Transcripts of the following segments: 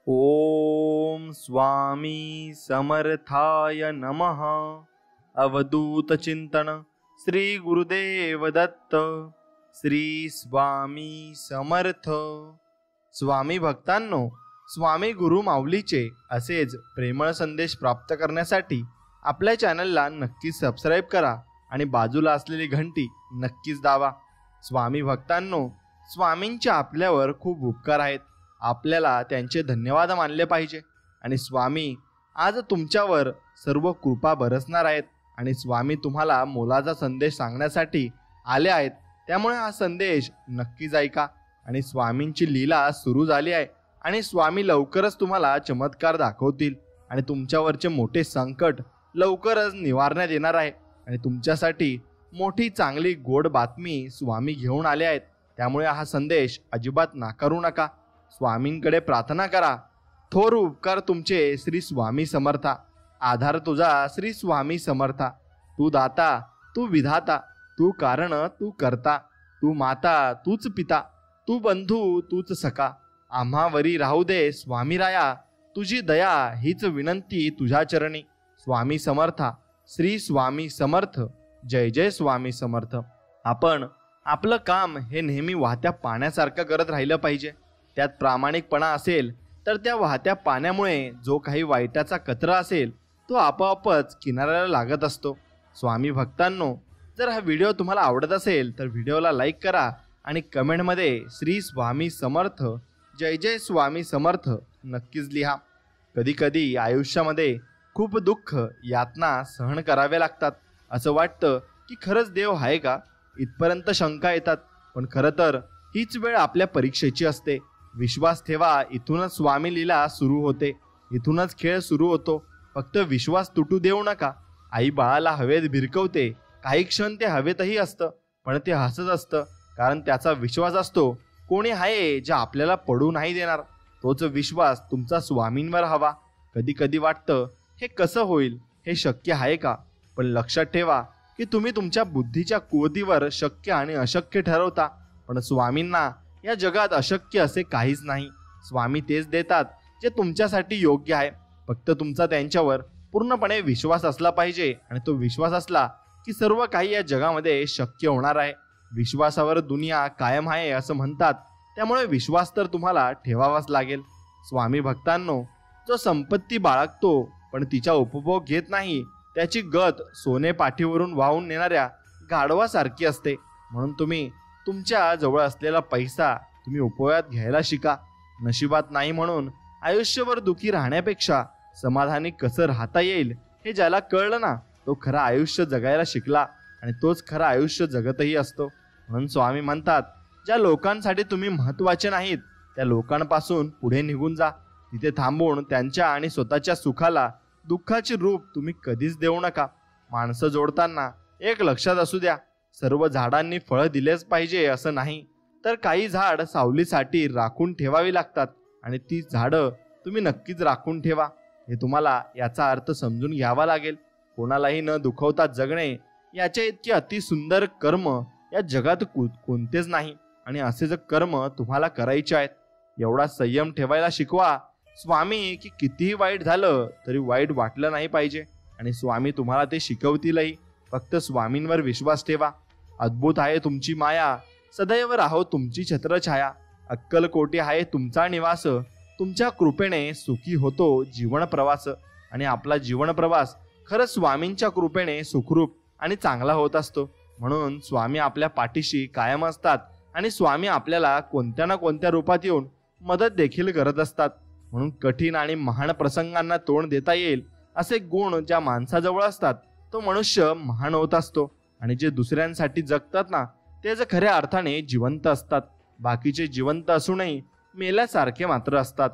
ओम स्वामी समर्थाय नमः। अवधूत चिंतन श्री गुरुदेव दत्त। श्री स्वामी समर्थ। स्वामी भक्तांनो, स्वामी गुरु माऊलीचे असेच प्रेमळ संदेश प्राप्त करण्यासाठी आपल्या चॅनलला नक्की सबस्क्राईब करा आणि बाजूला असलेली घंटी नक्कीच दाबा। स्वामी भक्तांनो, स्वामींचे आपल्यावर खूप उपकार आहेत, आपल्याला त्यांचे धन्यवाद मानले पाहिजे। आणि स्वामी आज तुमच्यावर सर्व कृपा बरसणार आहेत आणि स्वामी तुम्हाला मोलाचा संदेश सांगण्यासाठी आले आहेत। त्यामुळे हा संदेश नक्कीच ऐका। आणि स्वामींची लीला सुरू झाली आहे आणि स्वामी लवकरच तुम्हाला चमत्कार दाखवतील आणि तुमच्यावरचे मोठे संकट लवकरच निवारण्यात येणार आहे। आणि तुमच्यासाठी मोठी चांगली गोड बातमी स्वामी घेऊन आले आहेत। त्यामुळे हा संदेश अजिबात नाकारू नका। स्वामींकडे प्रार्थना करा। थोर उपकार तुमचे श्री स्वामी समर्था, आधार तुझा श्री स्वामी समर्था। तू दाता, तू विधाता, तू कारण, तू करता, तू माता, तूच पिता, तू बंधू, तूच सखा। आम्हावरी राहू दे स्वामी राया, तुझी दया हीच विनंती तुझ्या चरणी। स्वामी समर्था, श्री स्वामी समर्थ। जय जय स्वामी समर्थ। आपण आपलं काम हे नेहमी वाहत्या पाण्यासारखं करत राहिलं पाहिजे। त्यात प्रामाणिकपणा असेल तर त्या वाहत्या पाण्यामुळे जो काही वाईटाचा कचरा असेल तो आपोआपच किनाऱ्याला लागत असतो। स्वामी भक्तांनो, जर हा व्हिडिओ तुम्हाला आवडत असेल तर व्हिडिओला लाईक करा आणि कमेंटमध्ये श्री स्वामी समर्थ, जय जय स्वामी समर्थ नक्कीच लिहा। कधी कधी आयुष्यामध्ये खूप दुःख, यातना सहन कराव्या लागतात। असं वाटतं की खरंच देव आहे का, इथपर्यंत शंका येतात। पण खरं तर हीच वेळ आपल्या परीक्षेची असते। विश्वास ठेवा, इथूनच स्वामी लीला सुरू होते, इथूनच खेळ सुरू होतो। फक्त विश्वास तुटू देऊ नका। आई बाळाला हवेत भिरकवते, काही क्षण ते हवेतही असतं, पण ते हसत असतं, कारण त्याचा विश्वास असतो कोणी आहे जे आपल्याला पडू नाही देणार। तोच विश्वास तुमचा स्वामींवर हवा। कधी कधी वाटतं हे कसं होईल, हे शक्य आहे का, पण लक्षात ठेवा की तुम्ही तुमच्या बुद्धीच्या कुवतीवर शक्य आणि अशक्य ठरवता, पण स्वामींना या जगात अशक्य असे काहीच नाही। स्वामी तेच देतात जे तुमच्यासाठी योग्य आहे। फक्त तुमचा त्यांच्यावर पूर्णपणे विश्वास असला पाहिजे आणि तो विश्वास असला की सर्व काही या जगामध्ये शक्य होणार आहे। विश्वासावर दुनिया कायम आहे असं म्हणतात, त्यामुळे विश्वास तर तुम्हाला ठेवावाच लागेल। स्वामी भक्तांनो, जो संपत्ती बाळगतो पण तिचा उपभोग घेत नाही त्याची गत सोने पाठीवरून वाहून नेणाऱ्या गाढवासारखी असते। म्हणून तुम्ही तुमच्या जवळ असलेला पैसा तुम्ही उपयोगात घ्यायला शिका। नशिबात नाही म्हणून आयुष्यभर दुखी राहण्यापेक्षा समाधानी कसं राहता येईल हे ज्याला कळलं ना, तो खरं आयुष्य जगायला शिकला आणि तोच खरं आयुष्य जगतही असतो। म्हणून स्वामी म्हणतात, ज्या लोकांसाठी तुम्ही महत्त्वाचे नाहीत त्या लोकांपासून पुढे निघून जा। तिथे थांबून त्यांच्या आणि स्वतःच्या सुखाला दुःखाचे रूप तुम्ही कधीच देऊ नका। माणसं जोडताना एक लक्षात असू द्या, सर्व झाडांनी फळं दिलेच पाहिजे असं नाही, तर काही झाड सावलीसाठी राखून ठेवावी लागतात आणि ती झाडं तुम्ही नक्कीच राखून ठेवा। हे तुम्हाला याचा अर्थ समजून घ्यावा लागेल। कोणालाही न दुखवता जगणे याच्या इतके अतिसुंदर कर्म या जगात कोणतेच नाही आणि असे जर कर्म तुम्हाला करायचे आहेत, एवढा संयम ठेवायला शिकवा स्वामी की कितीही वाईट झालं तरी वाईट वाटलं नाही पाहिजे आणि स्वामी तुम्हाला ते शिकवतीलही। फक्त स्वामींवर विश्वास ठेवा। अद्भुत आहे तुमची माया, सदैव राहो तुमची छत्रछाया। अक्कलकोटी आहे तुमचा निवास, तुमच्या कृपेने सुखी होतो जीवन प्रवास। आणि आपला जीवन प्रवास खरंच स्वामींच्या कृपेने सुखरूप आणि चांगला होत असतो। म्हणून स्वामी आपल्या पाठीशी कायम असतात आणि स्वामी आपल्याला कोणत्या ना कोणत्या रूपात येऊन मदत देखील करत असतात। म्हणून कठीण आणि महान प्रसंगांना तोंड देता येईल असे गुण ज्या माणसाजवळ असतात तो मनुष्य महान होत असतो। आणि जे दुसऱ्यांसाठी जगतात ना तेच खऱ्या अर्थाने जिवंत असतात। बाकीचे जिवंत असूनही मेल्यासारखे मात्र असतात।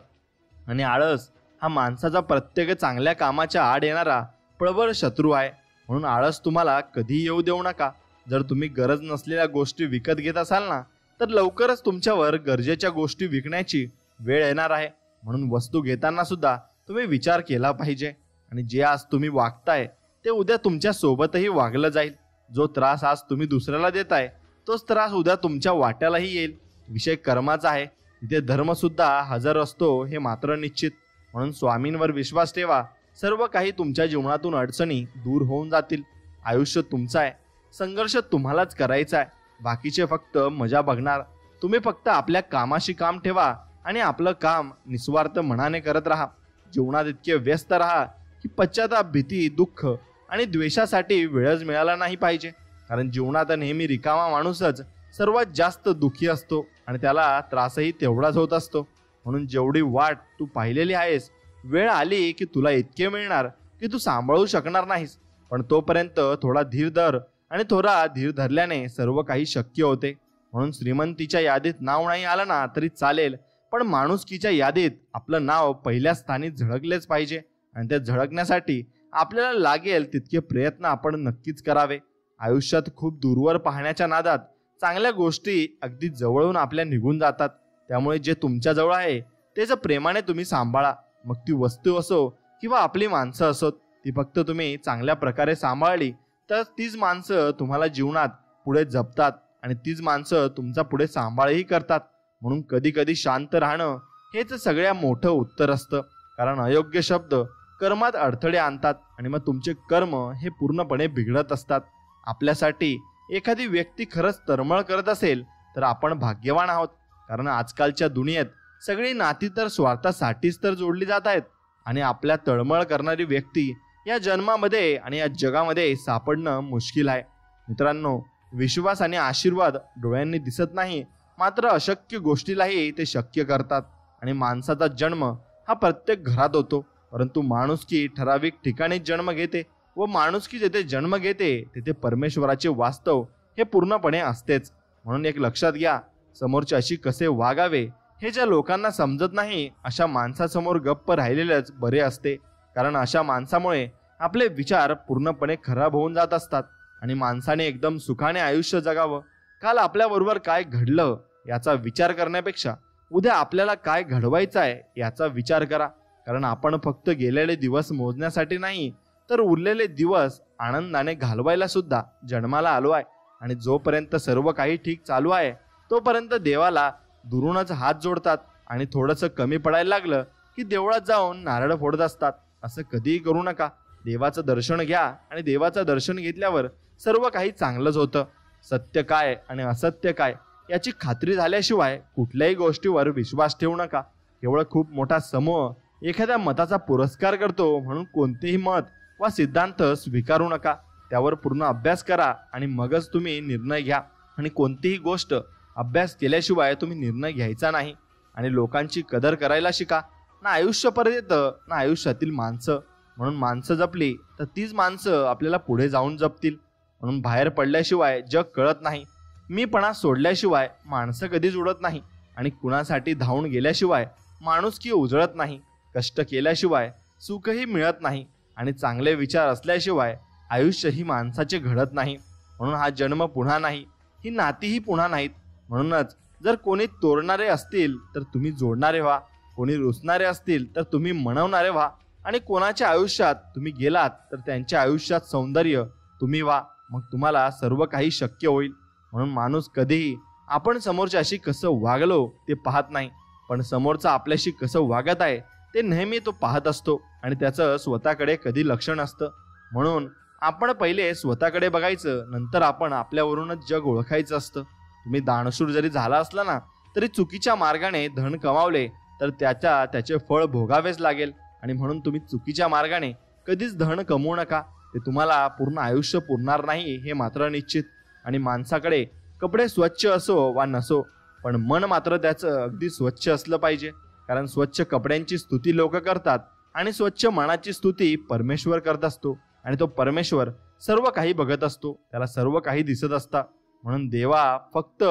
आणि आळस हा माणसाचा प्रत्येक चांगल्या कामाच्या आड येणारा प्रबळ शत्रू आहे। म्हणून आळस तुम्हाला कधी येऊ देऊ नका। जर तुम्ही गरज नसलेल्या गोष्टी विकत घेत असाल ना तर लवकरच तुमच्यावर गरजेच्या गोष्टी विकण्याची वेळ येणार आहे। म्हणून वस्तू घेताना सुद्धा तुम्ही विचार केला पाहिजे। आणि जे आज तुम्ही वागताय ते उद्या तुमच्या सोबतही वागलं जाईल। जो त्रास आज तुम्ही दुसऱ्याला देताय तोच त्रास उद्या तुमच्या वाट्यालाही येईल। विषय कर्माचा आहे, तिथे धर्म सुद्धा हजर असतो हे मात्र निश्चित. म्हणून स्वामींवर विश्वास ठेवा. सर्व काही तुमच्या जीवनातून अडचणी दूर होऊन जातील. आयुष्य तुमचं आहे, संघर्ष तुम्हालाच करायचा आहे. बाकीचे फक्त मजा बघणार. तुम्ही फक्त आपल्या कामाशी काम ठेवा आणि आपलं काम निस्वार्थ मनाने करत राहा. जीवनात इतके व्यस्त राहा की पश्चाताप, भीती, दुःख आणि द्वेषासाठी वेळच मिळाला नाही पाहिजे. कारण जीवनात नेहमी रिकामा माणूसच सर्वात जास्त दुःखी असतो आणि त्याला त्रासही तेवढाच होत असतो. म्हणून जेवढी वाट तू पाहिलेली आहेस, वेळ आली की तुला इतके मिळणार की तू सांभाळू शकणार नाहीस. पण तोपर्यंत थोडा धीर धर आणि थोडा धीर धरल्याने सर्व काही शक्य होते. म्हणून श्रीमंतीच्या यादीत नाव नाही आलं ना तरी चालेल, पण माणुसकीच्या यादीत आपलं नाव पहिल्या स्थानी झळकलेच पाहिजे. आणि ते झळकण्यासाठी आपल्याला लागेल तितके प्रयत्न आपण नक्कीच करावे. आयुष्यात खूप दूरवर पाहण्याच्या नादात चांगल्या गोष्टी अगदी जवळून आपल्या निघून जातात. त्यामुळे जे तुमच्या जवळ आहे तेच प्रेमाने तुम्ही सांभाळा. मग ती वस्तू असो किंवा आपली माणसं असोत, ती फक्त तुम्ही चांगल्या प्रकारे सांभाळली तर तीच माणसं तुम्हाला जीवनात पुढे जपतात आणि तीच माणसं तुमचा पुढे सांभाळही करतात. म्हणून कधी कधी शांत राहणं हेच सगळ्यात मोठं उत्तर असतं. कारण अयोग्य शब्द कर्मात अडथळे आणतात आणि मग तुमचे कर्म हे पूर्णपणे बिघडत असतात. आपल्यासाठी एखादी व्यक्ती खरंच तळमळ करत असेल तर आपण भाग्यवान आहोत. कारण आजकालच्या दुनियेत सगळी नाती तर स्वार्थासाठीच तर जोडली जात आहेत आणि आपल्या तळमळ करणारी व्यक्ती या जन्मामध्ये आणि या जगामध्ये सापडणं मुश्किल आहे. मित्रांनो, विश्वास आणि आशीर्वाद डोळ्यांनी दिसत नाही, मात्र अशक्य गोष्टीलाही ते शक्य करतात. आणि माणसाचा जन्म हा प्रत्येक घरात होतो, परंतु माणुसकी ठराविक ठिकाणीच जन्म घेते व माणुसकी जिथे जन्म घेते तिथे परमेश्वराचे वास्तव हे पूर्णपणे असतेच. म्हणून एक लक्षात घ्या, समोरच्याशी कसे वागावे हे ज्या लोकांना समजत नाही अशा माणसासमोर गप्प राहिलेलेच बरे असते. कारण अशा माणसामुळे आपले विचार पूर्णपणे खराब होऊन जात असतात. आणि माणसाने एकदम सुखाने आयुष्य जगावं. काल आपल्याबरोबर काय घडलं याचा विचार करण्यापेक्षा उद्या आपल्याला काय घडवायचं आहे याचा विचार करा. कारण आपण फक्त गेलेले दिवस मोजण्यासाठी नाही तर उरलेले दिवस आनंदाने घालवायला सुद्धा जन्माला आलो आहे. आणि जोपर्यंत सर्व काही ठीक चालू आहे तोपर्यंत देवाला दुरूनच हात जोडतात आणि थोडंसं कमी पडायला लागलं की देवळात जाऊन नारळ फोडत असतात. असं कधीही करू नका. देवाचं दर्शन घ्या आणि देवाचं दर्शन घेतल्यावर सर्व काही चांगलंच होतं. सत्य काय आणि असत्य काय याची खात्री झाल्याशिवाय कुठल्याही गोष्टीवर विश्वास ठेवू नका. केवळ खूप मोठा समूह एखाद्या मताचा पुरस्कार करतो म्हणून कोणतेही मत वा सिद्धांत स्वीकारू नका. त्यावर पूर्ण अभ्यास करा आणि मगच तुम्ही निर्णय घ्या. आणि कोणतीही गोष्ट अभ्यास केल्याशिवाय तुम्ही निर्णय घ्यायचा नाही. आणि लोकांची कदर करायला शिका. ना आयुष्य परत येतं ना आयुष्यातील माणसं. म्हणून माणसं जपली तर तीच माणसं आपल्याला पुढे जाऊन जपतील. म्हणून बाहेर पडल्याशिवाय जग कळत नाही. मीपणा सोडल्याशिवाय माणसं कधीच उडत नाही. आणि कुणासाठी धावून गेल्याशिवाय माणुसकी उजळत नाही. कष्ट केल्याशिवाय सुखही मिळत नाही. आणि चांगले विचार असल्याशिवाय आयुष्यही माणसाचे घडत नाही. म्हणून हा जन्म पुन्हा नाही, ही नातीही पुन्हा नाहीत. म्हणूनच जर कोणी तोडणारे असतील तर तुम्ही जोडणारे व्हा. कोणी रुसणारे असतील तर तुम्ही मनवणारे व्हा. आणि कोणाच्या आयुष्यात तुम्ही गेलात तर त्यांच्या आयुष्यात सौंदर्य तुम्ही व्हा. मग तुम्हाला सर्व काही शक्य होईल. म्हणून माणूस कधीही आपण समोरच्याशी कसं वागलो ते पाहत नाही, पण समोरचा आपल्याशी कसं वागत आहे ते नेहमी तो पाहत असतो. आणि त्याचं स्वतःकडे कधी लक्ष नसतं. म्हणून आपण पहिले स्वतःकडे बघायचं, नंतर आपण आपल्यावरूनच जग ओळखायचं असतं. तुम्ही दानशूर जरी झाला असला ना तरी चुकीच्या मार्गाने धन कमावले तर त्याचे फळ भोगावेच लागेल. आणि म्हणून तुम्ही चुकीच्या मार्गाने कधीच धन कमवू नका. ते तुम्हाला पूर्ण आयुष्य पुरणार नाही हे मात्र निश्चित. आणि माणसाकडे कपडे स्वच्छ असो वा नसो, पण मन मात्र त्याचं अगदी स्वच्छ असलं पाहिजे. कारण स्वच्छ कपड्यांची स्तुती लोक करतात आणि स्वच्छ मनाची स्तुती परमेश्वर करत असतो. आणि तो परमेश्वर सर्व काही बघत असतो, त्याला सर्व काही दिसत असतं. म्हणून देवा, फक्त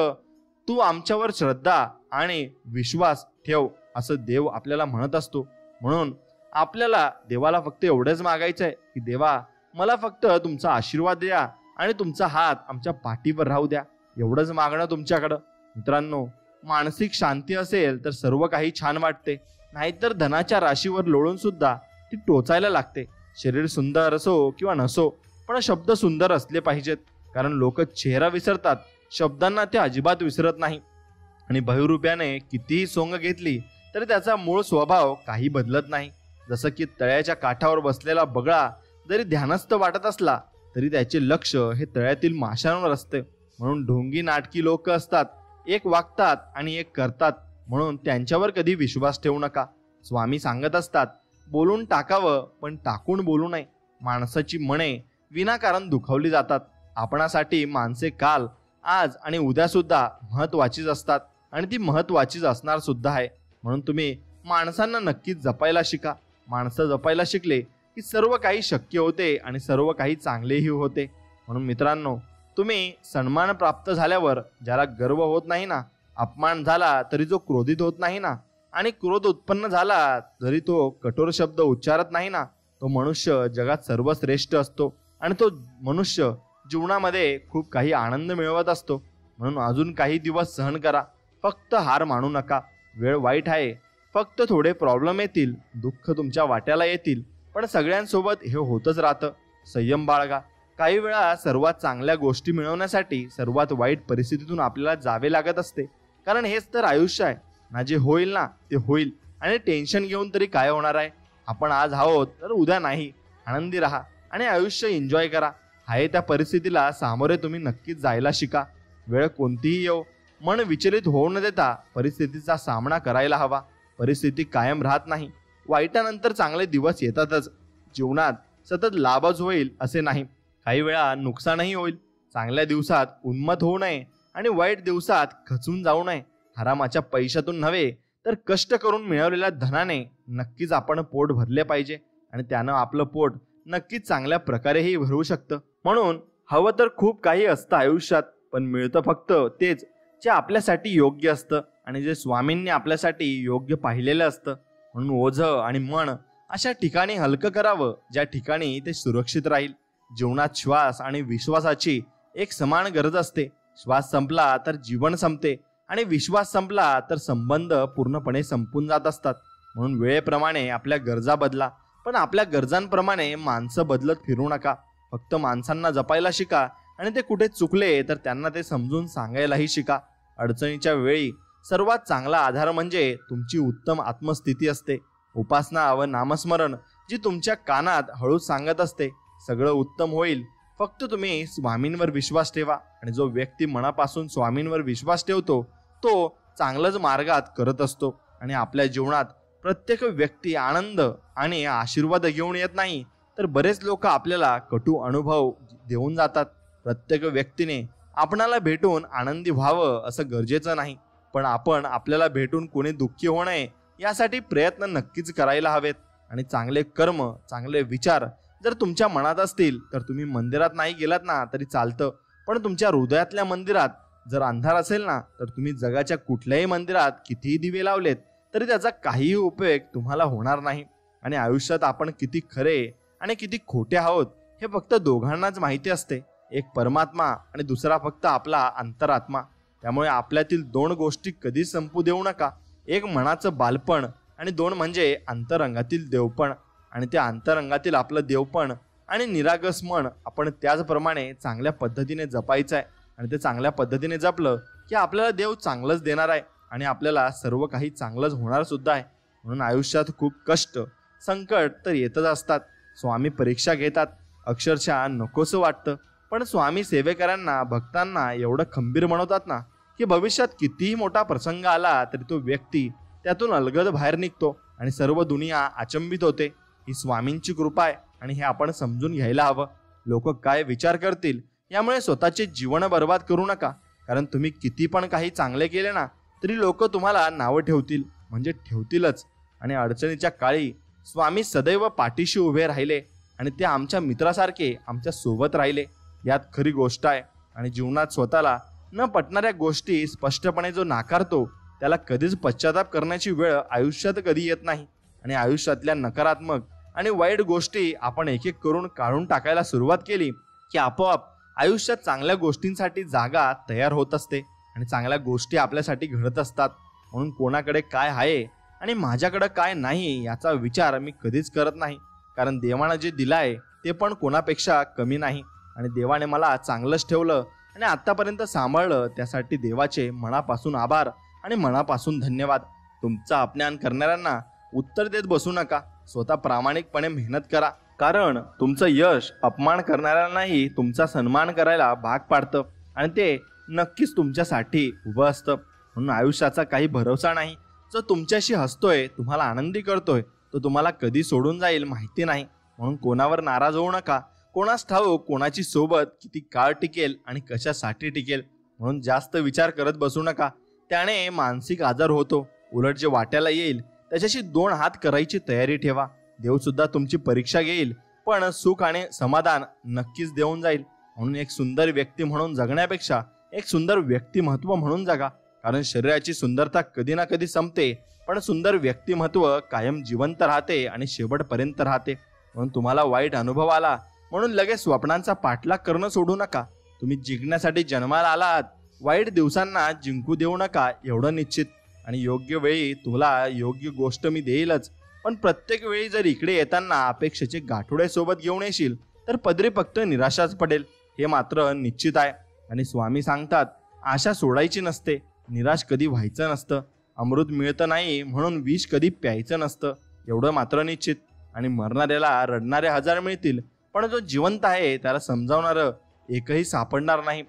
तू आमच्यावर श्रद्धा आणि विश्वास ठेव असं देव आपल्याला म्हणत असतो. म्हणून आपल्याला देवाला फक्त एवढंच मागायचं आहे की देवा, मला फक्त तुमचा आशीर्वाद द्या आणि तुमचा हात आमच्या पाठीवर राहू द्या. एवढंच मागणं तुमच्याकडं. मित्रांनो, मानसिक शांती असेल तर सर्व काही छान वाटते, नाहीतर धनाच्या राशीवर लोळून सुद्धा ती टोचायला लागते. शरीर सुंदर असो किंवा नसो, पण शब्द सुंदर असले पाहिजेत. कारण लोक चेहरा विसरतात, शब्दांना ते अजिबात विसरत नाही. आणि बहुरूप्याने कितीही सोंग घेतली तरी त्याचा मूळ स्वभाव काही बदलत नाही. जसं की तळ्याच्या काठावर बसलेला बगळा जरी ध्यानस्थ वाटत असला तरी त्याचे लक्ष हे तळ्यातील माशांवर असते. म्हणून ढोंगी नाटकी लोक असतात, एक वागतात आणि एक करतात, म्हणून त्यांच्यावर कधी विश्वास ठेवू नका. स्वामी सांगत असतात, बोलून टाकावं पण टाकून बोलू नये. माणसाची मने विनाकारण दुखावली जातात. आपणासाठी माणसे काल, आज आणि उद्या सुद्धा महत्वाचीच असतात आणि ती महत्वाचीच असणार सुद्धा आहे. म्हणून तुम्ही माणसांना नक्कीच जपायला शिका. माणसं जपायला शिकले की सर्व काही शक्य होते आणि सर्व काही चांगलेही होते. म्हणून मित्रांनो, तुम्ही सन्मान प्राप्त झाल्यावर ज्याला गर्व होत नाही ना, अपमान झाला तरी जो क्रोधित होत नाही ना, आणि क्रोध उत्पन्न झाला तरी तो कठोर शब्द उच्चारत नाही ना, तो मनुष्य जगात सर्वश्रेष्ठ असतो आणि तो मनुष्य जीवनामध्ये खूप काही आनंद मिळवत असतो. म्हणून अजून काही दिवस सहन करा, फक्त हार मानू नका. वेळ वाईट आहे, फक्त थोडे प्रॉब्लेम येतील, दुःख तुमच्या वाट्याला येतील, पण सगळ्यांसोबत हे होतच राहतं. संयम बाळगा. काही वेळा सर्वात चांगल्या गोष्टी मिळवण्यासाठी सर्वात वाईट परिस्थितीतून आपल्याला जावे लागत असते, कारण हेच तर आयुष्य आहे ना. जे होईल ना ते होईल आणि टेन्शन घेऊन तरी काय होणार आहे. आपण आज आहोत तर उद्या नाही. आनंदी राहा आणि आयुष्य एन्जॉय करा. आहे त्या परिस्थितीला सामोरे तुम्ही नक्कीच जायला शिका. वेळ कोणतीही येऊ, मन विचलित होऊ न देता परिस्थितीचा सामना करायला हवा. परिस्थिती कायम राहत नाही. वाईटानंतर चांगले दिवस येतातच. जीवनात सतत लाभच होईल असे नाही, काही वेळा नुकसानही होईल. चांगल्या दिवसात उन्मत्त होऊ नये आणि वाईट दिवसात खचून जाऊ नये. हरामाच्या पैशातून नव्हे तर कष्ट करून मिळवलेल्या धनाने नक्कीच आपण पोट भरले पाहिजे आणि त्यानं आपलं पोट नक्कीच चांगल्या प्रकारेही भरू शकतं. म्हणून हवं तर खूप काही असतं आयुष्यात, पण मिळतं फक्त तेच जे आपल्यासाठी योग्य असतं आणि जे स्वामींनी आपल्यासाठी योग्य पाहिलेलं असतं. म्हणून ओझं आणि मन अशा ठिकाणी हलकं करावं ज्या ठिकाणी ते सुरक्षित राहील. जीवनात श्वास आणि विश्वासाची एक समान गरज असते. श्वास संपला तर जीवन संपते आणि विश्वास संपला तर संबंध पूर्णपणे संपून जात असतात. म्हणून वेळेप्रमाणे आपल्या गरजा बदला, पण आपल्या गरजांप्रमाणे माणसं बदलत फिरू नका. फक्त माणसांना जपायला शिका आणि ते कुठे चुकले तर त्यांना ते समजून सांगायलाही शिका. अडचणीच्या वेळी सर्वात चांगला आधार म्हणजे तुमची उत्तम आत्मस्थिती असते. उपासना व नामस्मरण जी तुमच्या कानात हळूच सांगत असते, सगळं उत्तम होईल, फक्त तुम्ही स्वामींवर विश्वास ठेवा. आणि जो व्यक्ती मनापासून स्वामींवर विश्वास ठेवतो तो चांगलंच मार्गात करत असतो. आणि आपल्या जीवनात प्रत्येक व्यक्ती आनंद आणि आशीर्वाद घेऊन येत नाही, तर बरेच लोक आपल्याला कटू अनुभव देऊन जातात. प्रत्येक व्यक्तीने आपणाला भेटून आनंदी व्हावं असं गरजेचं नाही, पण आपण आपल्याला भेटून कोणी दुःखी होऊ नये यासाठी प्रयत्न नक्कीच करायला हवेत. आणि चांगले कर्म, चांगले विचार जर तुमच्या मनात असतील तर तुम्ही मंदिरात नाही गेलात ना तरी चालतं, पण तुमच्या हृदयातल्या मंदिरात जर अंधार असेल ना तर तुम्ही जगाच्या कुठल्याही मंदिरात कितीही दिवे लावलेत तरी त्याचा काहीही उपयोग तुम्हाला होणार नाही. आणि आयुष्यात आपण किती खरे आणि किती खोटे आहोत हे फक्त दोघांनाच माहिती असते, एक परमात्मा आणि दुसरा फक्त आपला अंतरात्मा. त्यामुळे आपल्यातील दोन गोष्टी कधीच संपू देऊ नका. एक मनाचं बालपण आणि दोन म्हणजे अंतरंगातील देवपण. आणि त्या अंतरंगातील आपलं देवपण आणि निरागस मन आपण त्याचप्रमाणे चांगल्या पद्धतीने जपायचं आहे. आणि ते चांगल्या पद्धतीने जपलं की आपल्याला देव चांगलंच देणार आहे आणि आपल्याला सर्व काही चांगलंच होणार सुद्धा आहे. म्हणून आयुष्यात खूप कष्ट, संकट तर येतच असतात. स्वामी परीक्षा घेतात, अक्षरशः नकोसं वाटतं, पण स्वामी सेवेकरांना, भक्तांना एवढं खंबीर बनवतात ना की भविष्यात कितीही मोठा प्रसंग आला तरी तो व्यक्ती त्यातून अलगद बाहेर निघतो आणि सर्व दुनिया अचंबित होते. ही स्वामींची कृपा आहे आणि हे आपण समजून घ्यायला हवं. लोक काय विचार करतील यामुळे स्वतःचे जीवन बर्बाद करू नका, कारण तुम्ही किती पण काही चांगले केले ना तरी लोक तुम्हाला नावं ठेवतील, म्हणजे ठेवतीलच. आणि अडचणीच्या काळी स्वामी सदैव पाठीशी उभे राहिले आणि ते आमच्या मित्रासारखे आमच्या सोबत राहिले. यात खरी गोष्ट आहे. आणि जीवनात स्वतःला न पटणाऱ्या गोष्टी स्पष्टपणे जो नाकारतो त्याला कधीच पश्चाताप करण्याची वेळ आयुष्यात कधी येत नाही. आणि आयुष्यातल्या नकारात्मक आणि वाईट गोष्टी आपण एक एक करून काढून टाकायला सुरुवात केली की आपोआप आयुष्यात चांगल्या गोष्टींसाठी जागा तयार होत असते आणि चांगल्या गोष्टी आपल्यासाठी घडत असतात. म्हणून कोणाकडे काय आहे आणि माझ्याकडे काय नाही याचा विचार मी कधीच करत नाही, कारण देवानं जे दिलं आहे ते पण कोणापेक्षा कमी नाही. आणि देवाने मला चांगलंच ठेवलं आणि आत्तापर्यंत सांभाळलं, त्यासाठी देवाचे मनापासून आभार आणि मनापासून धन्यवाद. तुमचं अपमान करणाऱ्यांना उत्तर देत बसू नका. स्वतः प्रामाणिकपणे मेहनत करा, कारण तुमचं यश अपमान करणाऱ्यांनाही तुमचा सन्मान करायला भाग पाडतं आणि ते नक्कीच तुमच्यासाठी उभं असतं. म्हणून आयुष्याचा काही भरोसा नाही. जो तुमच्याशी हसतोय, तुम्हाला आनंदी करतोय, तो तुम्हाला कधी सोडून जाईल माहिती नाही. म्हणून कोणावर नाराज होऊ नका. कोणास ठाऊक कोणाची सोबत किती काळ टिकेल आणि कशासाठी टिकेल. म्हणून जास्त विचार करत बसू नका. त्याने मानसिक आजार होतो. उलट जे वाट्याला येईल त्याच्याशी 2 हात करायची तयारी ठेवा. देव सुद्धा तुमची परीक्षा घेईल, पण सुख आणि समाधान नक्कीच देऊन जाईल. म्हणून एक सुंदर व्यक्ती म्हणून जगण्यापेक्षा एक सुंदर व्यक्तिमत्व म्हणून जगा. कारण शरीराची सुंदरता कधी ना कधी संपते, पण सुंदर व्यक्तिमत्व कायम जिवंत राहते आणि शेवटपर्यंत राहते. म्हणून तुम्हाला वाईट अनुभव आला म्हणून लगेच स्वप्नांचा पाठलाग करणं सोडू नका. तुम्ही जिंकण्यासाठी जन्माला आलात. वाईट दिवसांना जिंकू देऊ नका, एवढं निश्चित. आणि योग्य वेळी तुला योग्य गोष्ट मी देईलच. पण प्रत्येक वेळी जर इकडे येताना अपेक्षेचे गाठोडे सोबत घेऊन येशील तर पदरी फक्त निराशाच पडेल, हे मात्र निश्चित आहे. आणि स्वामी सांगतात, आशा सोडायची नसते, निराश कधी व्हायचं नसतं, अमृत मिळतं नाही म्हणून विष कधी प्यायचं नसतं, एवढं मात्र निश्चित. आणि मरणाऱ्याला रडणारे 1000 मिळतील, पण जो जिवंत आहे त्याला समजावणारं एकही सापडणार नाही.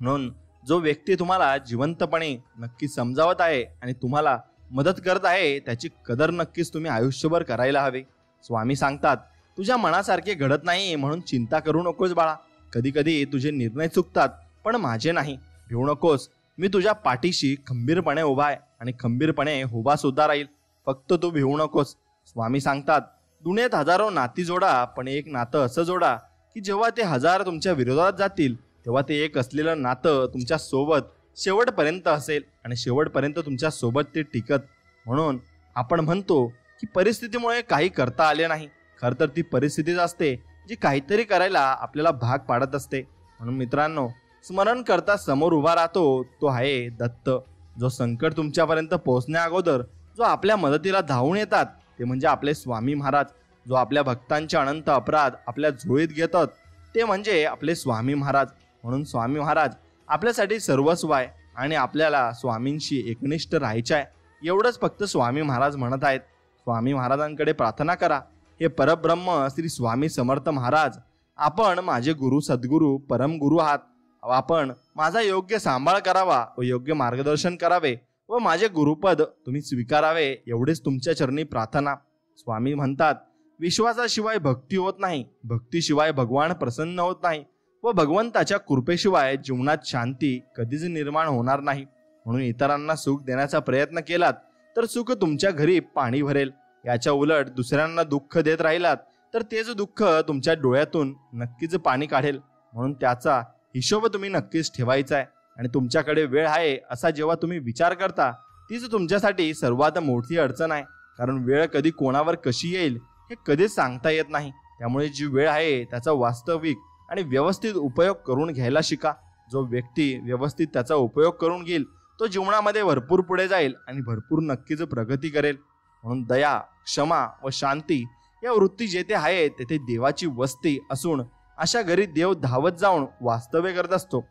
म्हणून जो व्यक्ती तुम्हाला जिवंतपणे नक्की समजावत आहे आणि तुम्हाला मदत करत आहे त्याची कदर नक्कीच तुम्ही आयुष्यभर करायला हवे. स्वामी सांगतात, तुझ्या मनासारखे घडत नाही म्हणून चिंता करू नकोस बाळा. कधी कधी तुझे निर्णय चुकतात, पण माझे नाही. भिवू नकोस, मी तुझ्या पाठीशी खंबीरपणे उभा आहे आणि खंबीरपणे उभा सुद्धा राहील. फक्त तू भिवू नकोस. स्वामी सांगतात, दुनियेत हजारो नाती जोडा, पण एक नातं असं जोडा की जेव्हा ते 1000 तुमच्या विरोधात जातील तेव्हा ते एक असलेलं नातं तुमच्या सोबत शेवटपर्यंत असेल आणि शेवटपर्यंत तुमच्या सोबत ते टिकत. म्हणून आपण म्हणतो की परिस्थितीमुळे काही करता आले नाही. खरं तर ती परिस्थितीच असते जी काहीतरी करायला आपल्याला भाग पाडत असते. म्हणून मित्रांनो, स्मरण करता समोर उभा राहतो तो आहे दत्त. जो संकट तुमच्यापर्यंत पोहोचण्या अगोदर जो आपल्या मदतीला धावून येतात ते म्हणजे आपले स्वामी महाराज. जो आपल्या भक्तांचे अनंत अपराध आपल्या झोळीत घेतात ते म्हणजे आपले स्वामी महाराज. म्हणून स्वामी महाराज आपल्यासाठी सर्वस्व आहे आणि आपल्याला स्वामींशी एकनिष्ठ राहायचे आहे, एवढंच फक्त स्वामी महाराज म्हणत आहेत. स्वामी महाराजांकडे प्रार्थना करा, हे परब्रह्म श्री स्वामी समर्थ महाराज, आपण माझे गुरु सद्गुरू परमगुरु आहात. आपण माझा योग्य सांभाळ करावा व योग्य मार्गदर्शन करावे व माझे गुरुपद तुम्ही स्वीकारावे, एवढेच तुमच्या चरणी प्रार्थना. स्वामी म्हणतात, विश्वासाशिवाय भक्ती होत नाही, भक्तीशिवाय भगवान प्रसन्न होत नाही व भगवंताच्या कृपेशिवाय जीवनात शांती कधीच निर्माण होणार नाही. म्हणून इतरांना सुख देण्याचा प्रयत्न केलात तर सुख तुमच्या घरी पाणी भरेल. याच्या उलट दुसऱ्यांना दुःख देत राहिलात तर तेच दुःख तुमच्या डोळ्यातून नक्कीच पाणी काढेल. म्हणून त्याचा हिशोब तुम्ही नक्कीच ठेवायचा आहे. आणि तुमच्याकडे वेळ आहे असा जेव्हा तुम्ही विचार करता तीच तुमच्यासाठी सर्वात मोठी अडचण आहे. कारण वेळ कधी कोणावर कशी येईल हे कधीच सांगता येत नाही. त्यामुळे जी वेळ आहे त्याचा वास्तविक आणि व्यवस्थित उपयोग करून घ्यायला शिका. जो व्यक्ती व्यवस्थित त्याचा उपयोग करून घेईल तो जीवनामध्ये भरपूर पुढे जाईल आणि भरपूर नक्कीच प्रगती करेल. म्हणून दया, क्षमा व शांती या वृत्ती जेथे आहे तेथे देवाची वस्ती असून अशा घरी देव धावत जाऊन वास्तव्य करत असतो.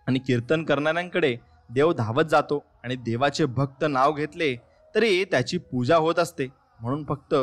आणि कीर्तन करणाऱ्यांकडे देव धावत जातो आणि देवाचे भक्त नाव घेतले तरी त्याची पूजा होत असते. म्हणून फक्त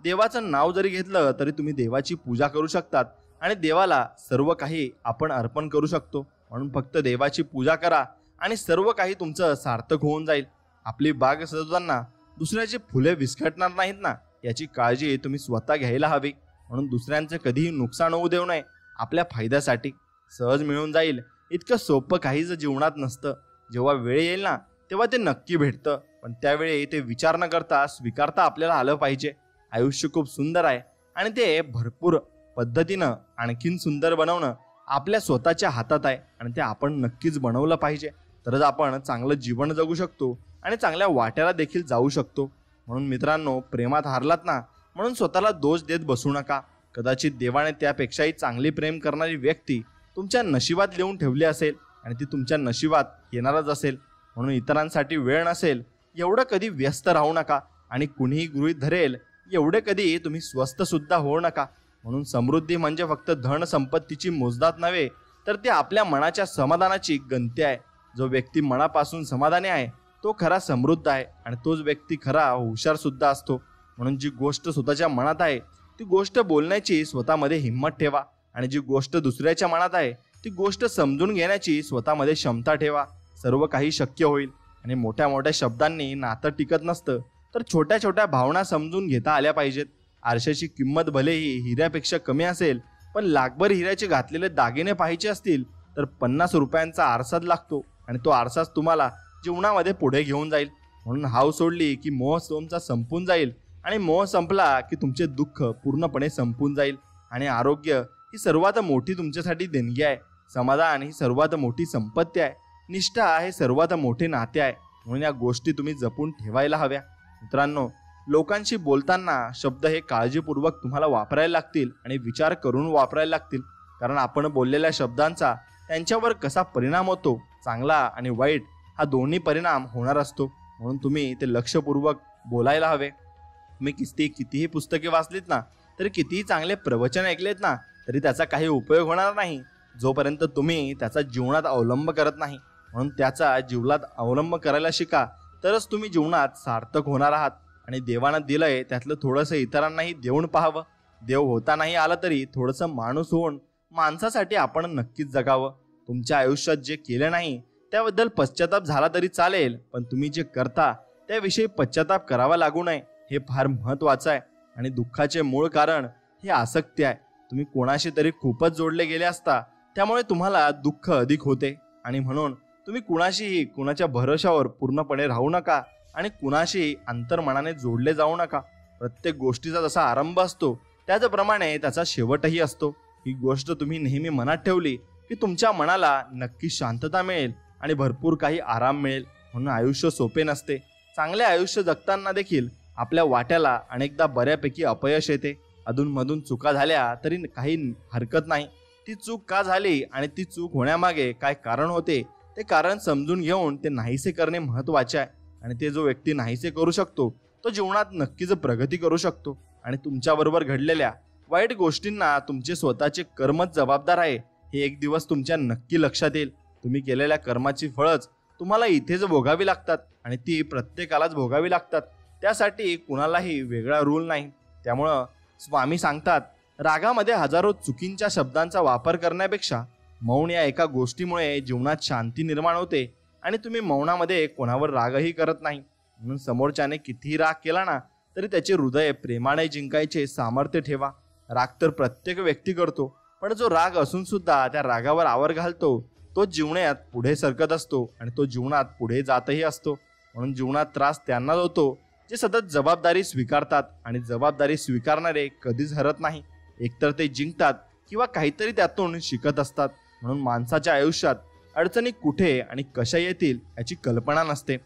देवाचं नाव जरी घेतलं तरी तुम्ही देवाची पूजा करू शकतात आणि देवाला सर्व काही आपण अर्पण करू शकतो. म्हणून फक्त देवाची पूजा करा आणि सर्व काही तुमचं सार्थक होऊन जाईल. आपली बाग सजवताना दुसऱ्याची फुले विस्कटणार नाहीत ना, याची काळजी तुम्ही स्वतः घ्यायला हवी. म्हणून दुसऱ्यांचं कधीही नुकसान होऊ देऊ नये. आपल्या फायद्यासाठी सहज मिळून जाईल इतकं सोपं काहीच जीवनात नसतं. जेव्हा वेळ येईल ना तेव्हा ते नक्की भेटतं, पण त्यावेळी ते विचार न करता स्वीकारता आपल्याला आलं पाहिजे. आयुष्य खूप सुंदर आहे आणि ते भरपूर पद्धतीनं आणखीन सुंदर बनवणं आपल्या स्वतःच्या हातात आहे आणि ते आपण नक्कीच बनवलं पाहिजे. तरच आपण चांगलं जीवन जगू शकतो आणि चांगल्या वाट्याला देखील जाऊ शकतो. म्हणून मित्रांनो, प्रेमात हारलात ना म्हणून स्वतःला दोष देत बसू नका. कदाचित देवाने त्यापेक्षाही चांगली प्रेम करणारी व्यक्ती तुमच्या नशिबात लिहून ठेवली असेल आणि ती तुमच्या नशिबात येणारच असेल. म्हणून इतरांसाठी वेळ नसेल एवढं कधी व्यस्त राहू नका आणि कुणीही गृहीत धरेल एवढे कधी तुम्ही स्वस्त सुद्धा होऊ नका. म्हणून समृद्धी म्हणजे फक्त धन संपत्तीची मोजदाद नव्हे तर ती आपल्या मनाच्या समाधानाची गंती आहे. जो व्यक्ती मनापासून समाधानी आहे तो खरा समृद्ध आहे आणि तोच व्यक्ती खरा हुशार सुद्धा असतो. म्हणून जी गोष्ट स्वतःच्या मनात आहे ती गोष्ट बोलण्याची स्वतःमध्ये हिंमत ठेवा आणि जी गोष्ट दुसऱ्याच्या मनात आहे ती गोष्ट समजून घेण्याची स्वतःमध्ये क्षमता ठेवा. सर्व काही शक्य होईल. आणि मोठ्या मोठ्या शब्दांनी नातं टिकत नसतं, तर छोट्या छोट्या भावना समजून घेता आल्या पाहिजेत. आरशाची किंमत भलेही हिऱ्यापेक्षा कमी असेल, पण लाखभर हिऱ्याचे घातलेले दागिने पाहायचे असतील तर 50 रुपयांचा आरसाच लागतो आणि तो आरसाच तुम्हाला जीवनामध्ये पुढे घेऊन जाईल. म्हणून हाव सोडली की मोह तुमचा संपून जाईल आणि मोह संपला की तुमचे दुःख पूर्णपणे संपून जाईल. आणि आरोग्य ही सर्वात मोठी तुमच्यासाठी देणगी आहे. समाधान ही सर्वात मोठी संपत्ती आहे. निष्ठा हे सर्वात मोठे नाते आहे. म्हणून या गोष्टी तुम्ही जपून ठेवायला हव्या. मित्रांनो, लोकांशी बोलताना शब्द हे काळजीपूर्वक तुम्हाला वापरायला लागतील आणि विचार करून वापरायला लागतील. कारण आपण बोललेल्या शब्दांचा त्यांच्यावर कसा परिणाम होतो, चांगला आणि वाईट हा दोन्ही परिणाम होणार असतो. म्हणून तुम्ही ते लक्षपूर्वक बोलायला हवे. तुम्ही कितीही पुस्तके वाचलीत ना, तरी कितीही चांगले प्रवचन ऐकलेत ना, तरी त्याचा काही उपयोग होणार नाही जोपर्यंत तुम्ही त्याचा जीवनात अवलंब करत नाही. म्हणून त्याचा जीवनात अवलंब करायला शिका, तरच तुम्ही जीवनात सार्थक होणार आहात. आणि देवानं दिलंय त्यातलं थोडंसं इतरांनाही देऊन पाहावं. देव होता नाही आला तरी थोडंसं माणूस होऊन माणसासाठी आपण नक्कीच जगावं. तुमच्या आयुष्यात जे केलं नाही त्याबद्दल पश्चाताप झाला तरी चालेल, पण तुम्ही जे करता त्याविषयी पश्चाताप करावा लागू नये, हे फार महत्त्वाचं आहे. आणि दुःखाचे मूळ कारण हे आसक्ती आहे. तुम्ही कोणाशी तरी खूपच जोडले गेले असता, त्यामुळे तुम्हाला दुःख अधिक होते. आणि म्हणून तुम्ही कुणाच्या भरोशावर पूर्णपणे राहू नका आणि कुणाशी अंतर्मनाने जोडले जाऊ नका. प्रत्येक गोष्टीचा जसा आरंभ असतो त्याचप्रमाणे त्याचा शेवटही असतो. ही गोष्ट तुम्ही नेहमी मनात ठेवली की तुमच्या मनाला नक्की शांतता मिळेल आणि भरपूर काही आराम मिळेल. म्हणून आयुष्य सोपे नसते. चांगले आयुष्य जगताना देखील आपल्या वाट्याला अनेकदा बऱ्यापैकी अपयश येते. अधूनमधून चुका झाल्या तरी काही हरकत नाही. ती चूक का झाली आणि ती चूक होण्यामागे काय कारण होते ते कारण समजून घेऊन ते नाहीसे करणे महत्त्वाचे आहे. आणि ते जो व्यक्ती नाहीसे करू शकतो तो जीवनात नक्कीच प्रगती करू शकतो. आणि तुमच्याबरोबर घडलेल्या वाईट गोष्टींना तुमचे स्वतःचे कर्मच जबाबदार आहे, हे एक दिवस तुमच्या नक्की लक्षात येईल. तुम्ही केलेल्या कर्माची फळच तुम्हाला इथेच भोगावी लागतात आणि ती प्रत्येकालाच भोगावी लागतात. त्यासाठी कुणालाही वेगळा रूल नाही. त्यामुळं स्वामी सांगतात, रागामध्ये हजारो चुकींच्या शब्दांचा वापर करण्यापेक्षा मौन या एका गोष्टीमुळे जीवनात शांती निर्माण होते आणि तुम्ही मौनामध्ये कोणावर रागही करत नाही. म्हणून समोरच्याने कितीही राग केला ना तरी त्याचे हृदय प्रेमाने जिंकायचे सामर्थ्य ठेवा. राग तर प्रत्येक व्यक्ती करतो, पण जो राग असून सुद्धा त्या रागावर आवर घालतो तो जीवनात पुढे सरकत असतो आणि तो जीवनात पुढे जातही असतो. म्हणून जीवनात त्रास त्यांनाच होतो जे सतत जबाबदारी स्वीकारतात. आणि जबाबदारी स्वीकारणारे कधीच हरत नाही. एकतर ते जिंकतात किंवा काहीतरी त्यातून शिकत असतात. म्हणून माणसाच्या आयुष्यात अडचणी कुठे आणि कशा येतील याची कल्पना नसते.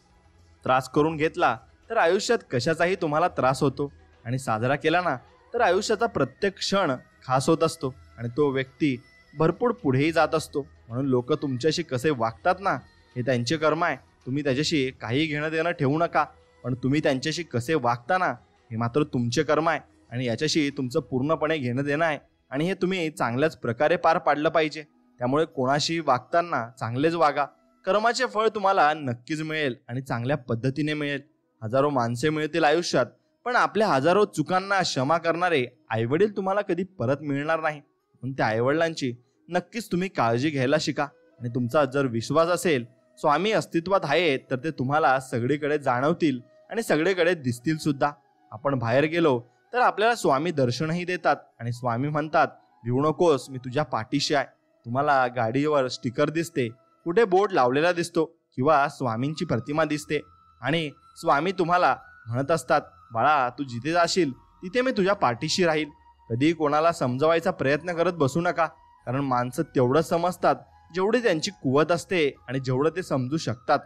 त्रास करून घेतला तर आयुष्यात कशाचाही तुम्हाला त्रास होतो आणि साजरा केला ना तर आयुष्याचा प्रत्येक क्षण खास होत असतो आणि तो व्यक्ती भरपूर पुढेही जात असतो. म्हणून लोक तुमच्याशी कसे वागतात ना हे त्यांचे कर्म आहे. तुम्ही त्याच्याशी काही घेणं देणं ठेवू नका, पण तुम्ही त्यांच्याशी कसे वागता ना हे मात्र तुमचे कर्म आहे आणि याच्याशी तुमचं पूर्णपणे घेणं देणं आहे. आणि हे तुम्ही चांगल्याच प्रकारे पार पाडलं पाहिजे. त्यामुळे कोणाशी वागताना चांगलेच वागा. कर्माचे फळ तुम्हाला नक्कीच मिळेल आणि चांगल्या पद्धतीने मिळेल. हजारो माणसे मिळतील आयुष्यात, पण आपल्या हजारो चुकांना क्षमा करणारे आईवडील तुम्हाला कधी परत मिळणार नाही. म्हणून त्या आईवडिलांची नक्कीच तुम्ही काळजी घ्यायला शिका. आणि तुमचा जर विश्वास असेल स्वामी अस्तित्वात आहेत तर ते तुम्हाला सगळीकडे जाणवतील आणि सगळीकडे दिसतील सुद्धा. आपण बाहेर गेलो तर आपल्याला स्वामी दर्शनही देतात आणि स्वामी म्हणतात, भिवू नकोस, मी तुझ्या पाठीशी आहे. तुम्हाला गाडीवर स्टिकर दिसते, कुठे बोर्ड लावलेला दिसतो किंवा स्वामींची प्रतिमा दिसते आणि स्वामी तुम्हाला म्हणत असतात, बाळा तू जिथे जाशील तिथे मी तुझ्या पाठीशी राहील. कधी कोणाला समजवायचा प्रयत्न करत बसू नका, कारण माणसं तेवढं समजतात जेवढी त्यांची कुवत असते आणि जेवढं ते समजू शकतात.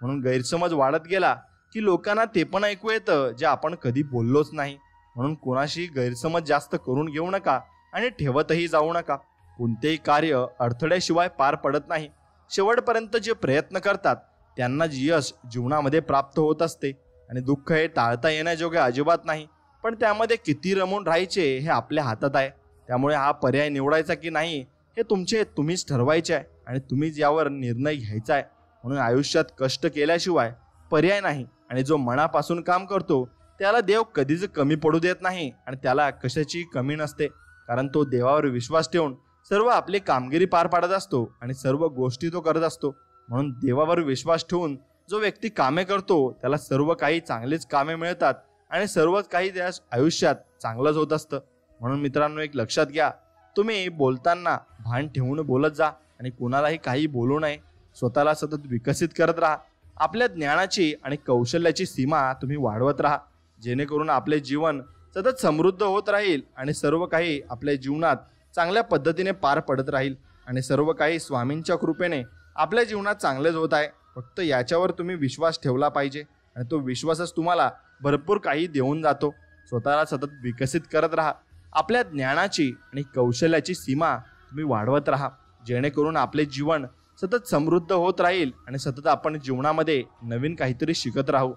म्हणून गैरसमज वाढत गेला की लोकांना ते पण ऐकू येतं जे आपण कधी बोललोच नाही. म्हणून कोणाशी गैरसमज जास्त करून घेऊ नका आणि ठेवतही जाऊ नका. कोणतेही कार्य अडथळ्याशिवाय पार पडत नाही. शेवटपर्यंत जे प्रयत्न करतात त्यांना यश जीवनामध्ये प्राप्त होत असते. आणि दुःख हे टाळता येण्याजोगे अजिबात नाही, पण त्यामध्ये किती रमून राहायचे हे आपल्या हातात आहे. त्यामुळे हा पर्याय निवडायचा की नाही हे तुम्हीच ठरवायचे आहे आणि तुम्हीच यावर निर्णय घ्यायचा आहे. म्हणून आयुष्यात कष्ट केल्याशिवाय पर्याय नाही. आणि जो मनापासून काम करतो त्याला देव कधीच कमी पडू देत नाही आणि त्याला कशाची कमी नसते, कारण तो देवावर विश्वास ठेवून सर्व आपली कामगिरी पार पाडत असतो आणि सर्व गोष्टी तो करत असतो. म्हणून देवावर विश्वास ठेवून जो व्यक्ती कामे करतो त्याला सर्व काही चांगलीच कामे मिळतात आणि सर्वच काही त्या आयुष्यात चांगलंच होत असतं. म्हणून मित्रांनो, एक लक्षात घ्या, तुम्ही बोलताना भान ठेवून बोलत जा आणि कोणालाही काही बोलू नये. स्वतःला सतत विकसित करत राहा. आपल्या ज्ञानाची आणि कौशल्याची सीमा तुम्ही वाढवत राहा, जेणेकरून आपले जीवन सतत समृद्ध होत राहील आणि सर्व काही आपल्या जीवनात चांगल्या पद्धतीने पार पडत राहील आणि सर्व काही स्वामींच्या कृपेने आपल्या जीवनात चांगलेच होत आहे. फक्त याच्यावर तुम्ही विश्वास ठेवला पाहिजे आणि तो विश्वासच तुम्हाला भरपूर काही देऊन जातो. स्वतःला सतत विकसित करत राहा. आपल्या ज्ञानाची आणि कौशल्याची सीमा तुम्ही वाढवत राहा, जेणेकरून आपले जीवन सतत समृद्ध होत राहील आणि सतत आपण जीवनामध्ये नवीन काहीतरी शिकत राहू.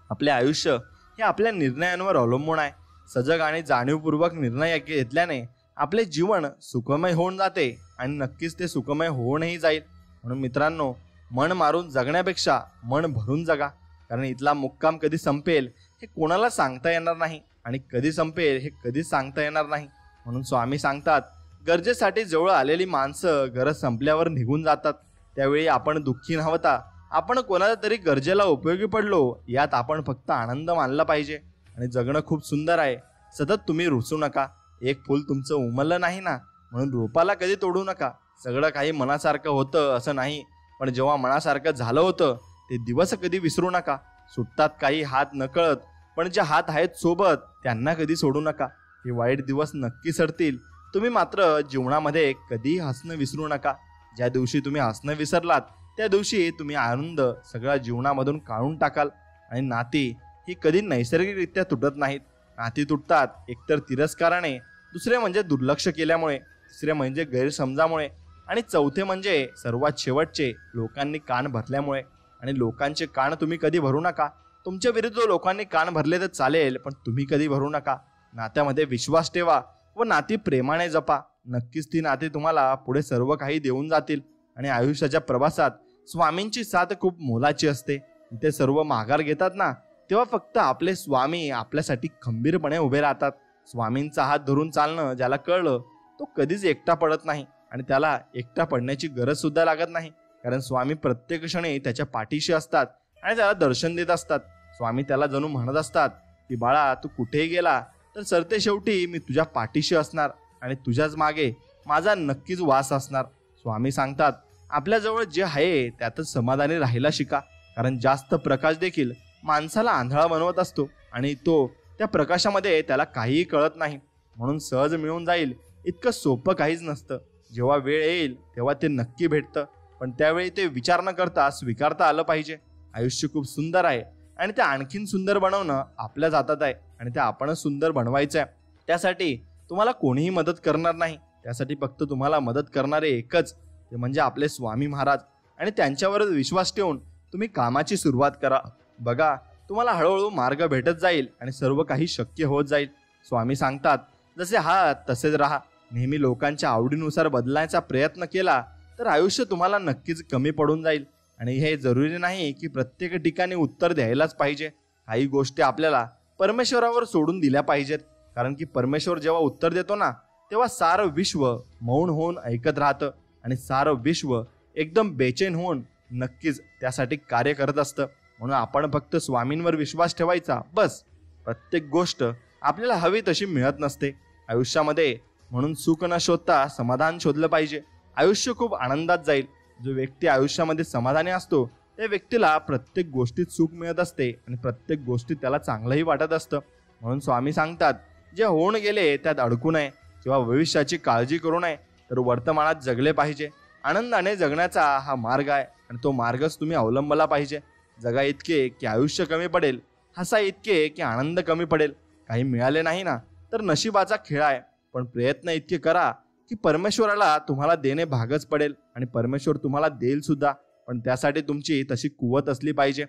आपले आयुष्य हे आपल्या निर्णयांवर अवलंबून आहे. सजग आणि जाणीवपूर्वक निर्णय घेतल्याने आपले जीवन सुखमय होऊन जाते आणि नक्कीच ते सुखमय होऊनही जाईल. म्हणून मित्रांनो, मन मारून जगण्यापेक्षा मन भरून जगा, कारण इथला मुक्काम कधी संपेल हे कोणाला सांगता येणार नाही आणि कधी संपेल हे कधीच सांगता येणार नाही. म्हणून स्वामी सांगतात, गरजेसाठी जवळ आलेली माणसं गरज संपल्यावर निघून जातात. त्यावेळी आपण दुःखी न होता आपण कोणाला तरी गरजेला उपयोगी पडलो यात आपण फक्त आनंद मानला पाहिजे. आणि जगणं खूप सुंदर आहे. सतत तुम्ही रुसू नका. एक फूल तुमचं उमललं नाही ना म्हणून रोपाला कधी तोडू नका. सगळं काही मनासारखं होतं असं नाही, पण जेव्हा मनासारखं झालं होतं ते दिवस कधी विसरू नका. सुटतात काही हात नकळत, पण जे हात आहेत सोबत त्यांना कधी सोडू नका. हे वाईट दिवस नक्की सरतील. तुम्ही मात्र जीवनामध्ये कधी हसणं विसरू नका. ज्या दिवशी तुम्ही हसणं विसरलात त्या दिवशी तुम्ही आनंद सगळ्या जीवनामधून काढून टाकाल. आणि नाती ही कधी नैसर्गिकरित्या तुटत नाहीत. नाती तुटतात एकतर तिरस्काराने, दुसरे म्हणजे दुर्लक्ष केल्यामुळे, तिसरे म्हणजे गैरसमजामुळे आणि चौथे म्हणजे सर्वात शेवटचे लोकांनी कान भरल्यामुळे. आणि लोकांचे कान तुम्ही कधी भरू नका. तुमच्या विरुद्ध लोकांनी कान भरले तर चालेल, पण तुम्ही कधी भरू नका. नात्यामध्ये विश्वास ठेवा व नाती प्रेमाने जपा. नक्कीच ती नाती तुम्हाला पुढे सर्व काही देऊन जातील. आणि आयुष्याच्या प्रवासात स्वामींची साथ खूप मोलाची असते. ते सर्व माघार घेतात ना, तेव्हा फक्त आपले स्वामी आपल्यासाठी खंबीरपणे उभे राहतात. स्वामींचा हात धरून चालणं ज्याला कळलं तो कधीच एकटा पडत नाही आणि त्याला एकटा पडण्याची गरज सुद्धा लागत नाही, कारण स्वामी प्रत्येक क्षणी त्याच्या पाठीशी असतात आणि त्याला दर्शन देत असतात. स्वामी त्याला जणू म्हणत असतात की बाळा, तू कुठेही गेला तर सरते शेवटी मी तुझ्या पाठीशी असणार आणि तुझ्याच मागे माझा नक्कीच वास असणार. स्वामी सांगतात, आपल्याजवळ जे आहे त्यातच समाधानी राहायला शिका, कारण जास्त प्रकाश देखील माणसाला आंधळा बनवत असतो आणि तो त्या प्रकाशामध्ये त्याला काहीही कळत नाही. म्हणून सहज मिळून जाईल इतकं सोपं काहीच नसतं. जेव्हा वेळ येईल तेव्हा ते नक्की भेटतं, पण त्यावेळी ते विचार न करता स्वीकारता आलं पाहिजे. आयुष्य खूप सुंदर आहे आणि ते आणखीन सुंदर बनवणं आपल्याच हातात आहे आणि ते आपणच सुंदर बनवायचं आहे. त्यासाठी तुम्हाला कोणीही मदत करणार नाही. त्यासाठी फक्त तुम्हाला मदत करणारे एकच, ते म्हणजे आपले स्वामी महाराज. आणि त्यांच्यावरच विश्वास ठेवून तुम्ही कामाची सुरुवात करा. बघा, तुम्हाला हळूहळू मार्ग भेटत जाईल आणि सर्व काही शक्य होत जाईल. स्वामी सांगतात, जसे आहात तसेच राहा. नेहमी लोकांच्या आवडीनुसार बदलायचा प्रयत्न केला तर आयुष्य तुम्हाला नक्कीच कमी पडून जाईल. आणि हे जरुरी नाही की प्रत्येक ठिकाणी उत्तर द्यायलाच पाहिजे. काही गोष्टी आपल्याला परमेश्वरावर सोडून दिल्या पाहिजेत, कारण की परमेश्वर जेव्हा उत्तर देतो ना तेव्हा सारं विश्व मौन होऊन ऐकत राहतं आणि सारं विश्व एकदम बेचैन होऊन नक्कीच त्यासाठी कार्य करत असतं. म्हणून आपण फक्त स्वामींवर विश्वास ठेवायचा, बस. प्रत्येक गोष्ट आपल्याला हवी तशी मिळत नसते आयुष्यामध्ये. म्हणून सुख न शोधता समाधान शोधलं पाहिजे. आयुष्य खूप आनंदात जाईल. जो व्यक्ती आयुष्यामध्ये समाधानी असतो त्या व्यक्तीला प्रत्येक गोष्टीत सुख मिळत असते आणि प्रत्येक गोष्टीत त्याला चांगलंही वाटत असतं. म्हणून स्वामी सांगतात, जे होऊन गेले त्यात अडकू नये किंवा भविष्याची काळजी करू नये, तर वर्तमानात जगले पाहिजे. आनंदाने जगण्याचा हा मार्ग आहे आणि तो मार्गच तुम्ही अवलंबला पाहिजे. जगा इतके की आयुष्य कमी पडेल, हसा इतके की आनंद कमी पडेल. काही मिळाले नाही ना तर नशिबाचा खेळ आहे, पण प्रयत्न इतके करा की परमेश्वराला तुम्हाला देणे भागच पडेल आणि परमेश्वर तुम्हाला देईल सुद्धा, पण त्यासाठी तुमची तशी कुवत असली पाहिजे.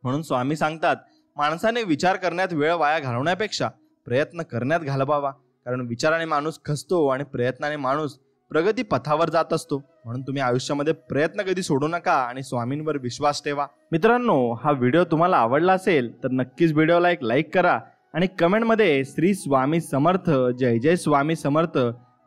म्हणून स्वामी सांगतात, माणसाने विचार करण्यात वेळ वाया घालवण्यापेक्षा प्रयत्न करण्यात घालवावा, कारण विचाराने माणूस खचतो आणि प्रयत्नाने माणूस प्रगती पथावर जात असतो. म्हणून तुम्ही आयुष्यामध्ये प्रयत्न कधी सोडू नका आणि स्वामींवर विश्वास ठेवा. मित्रांनो, हा व्हिडिओ तुम्हाला आवडला असेल तर नक्कीच व्हिडिओला एक लाईक करा आणि कमेंटमध्ये श्री स्वामी समर्थ, जय जय स्वामी समर्थ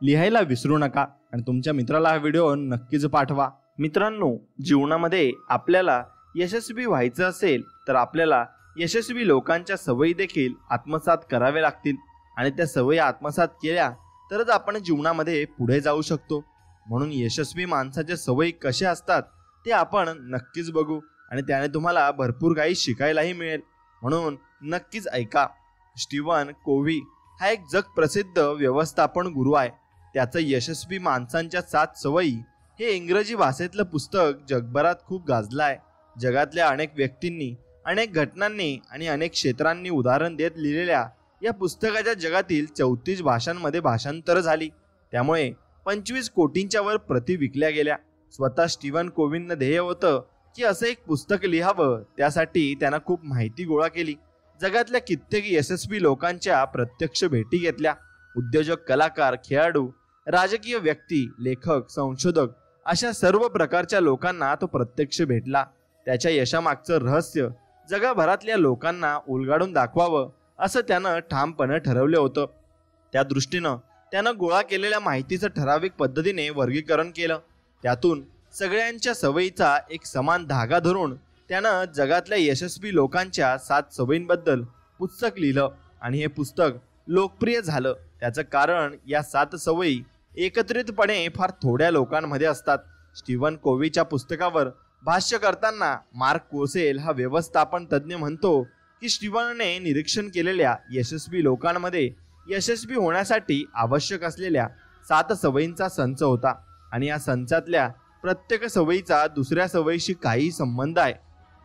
लिहायला विसरू नका आणि तुमच्या मित्राला हा व्हिडिओ नक्कीच पाठवा. मित्रांनो, जीवनामध्ये आपल्याला यशस्वी व्हायचं असेल तर आपल्याला यशस्वी लोकांच्या सवयी देखील आत्मसात करावे लागतील आणि त्या सवयी आत्मसात केल्या तरच आपण जीवनामध्ये पुढे जाऊ शकतो. म्हणून यशस्वी माणसाच्या सवयी कशा असतात ते आपण नक्कीच बघू आणि त्याने तुम्हाला भरपूर काही शिकायलाही मिळेल. म्हणून नक्कीच ऐका. स्टीवन कोव्ही हा एक जगप्रसिद्ध व्यवस्थापन गुरु आहे. त्याचं यशस्वी माणसांच्या 7 सवयी हे इंग्रजी भाषेतलं पुस्तक जगभरात खूप गाजलं आहे. जगातल्या अनेक व्यक्तींनी, अनेक घटनांनी आणि अनेक क्षेत्रांनी उदाहरण देत लिहिलेल्या या पुस्तकाच्या जगातील 34 भाषांमध्ये भाषांतर झाली. त्यामुळे 25 कोटींच्या वर प्रती विकल्या गेल्या. स्वतः स्टीवन कोव्हींना ध्येय होतं की असं एक पुस्तक लिहावं. त्यासाठी त्यानं खूप माहिती गोळा केली. जगातल्या कित्येक यशस्वी लोकांच्या प्रत्यक्ष भेटी घेतल्या. उद्योजक, कलाकार, खेळाडू, राजकीय व्यक्ती, लेखक, संशोधक अशा सर्व प्रकारच्या लोकांना तो प्रत्यक्ष भेटला. त्याच्या यशामागचं रहस्य जगभरातल्या लोकांना उलगाडून दाखवावं असं त्यानं ठामपणे ठरवलं होतं. त्या दृष्टीनं त्यानं गोळा केलेल्या माहितीचं ठराविक पद्धतीने वर्गीकरण केलं. त्यातून सगळ्यांच्या सवयीचा एक समान धागा धरून त्यानं जगातल्या यशस्वी लोकांच्या 7 सवयींबद्दल पुस्तक लिहिलं आणि हे पुस्तक लोकप्रिय झालं. त्याचं कारण या 7 सवयी एकत्रितपणे फार थोड्या लोकांमध्ये असतात. स्टीवन कोव्हीच्या पुस्तकावर भाष्य करताना मार्क कोसेल हा व्यवस्थापन तज्ज्ञ म्हणतो की स्टीवनने निरीक्षण केलेल्या यशस्वी लोकांमध्ये यशस्वी होण्यासाठी आवश्यक असलेल्या 7 सवयींचा संच होता आणि या संचातल्या प्रत्येक सवयीचा दुसऱ्या सवयीशी काही संबंध आहे.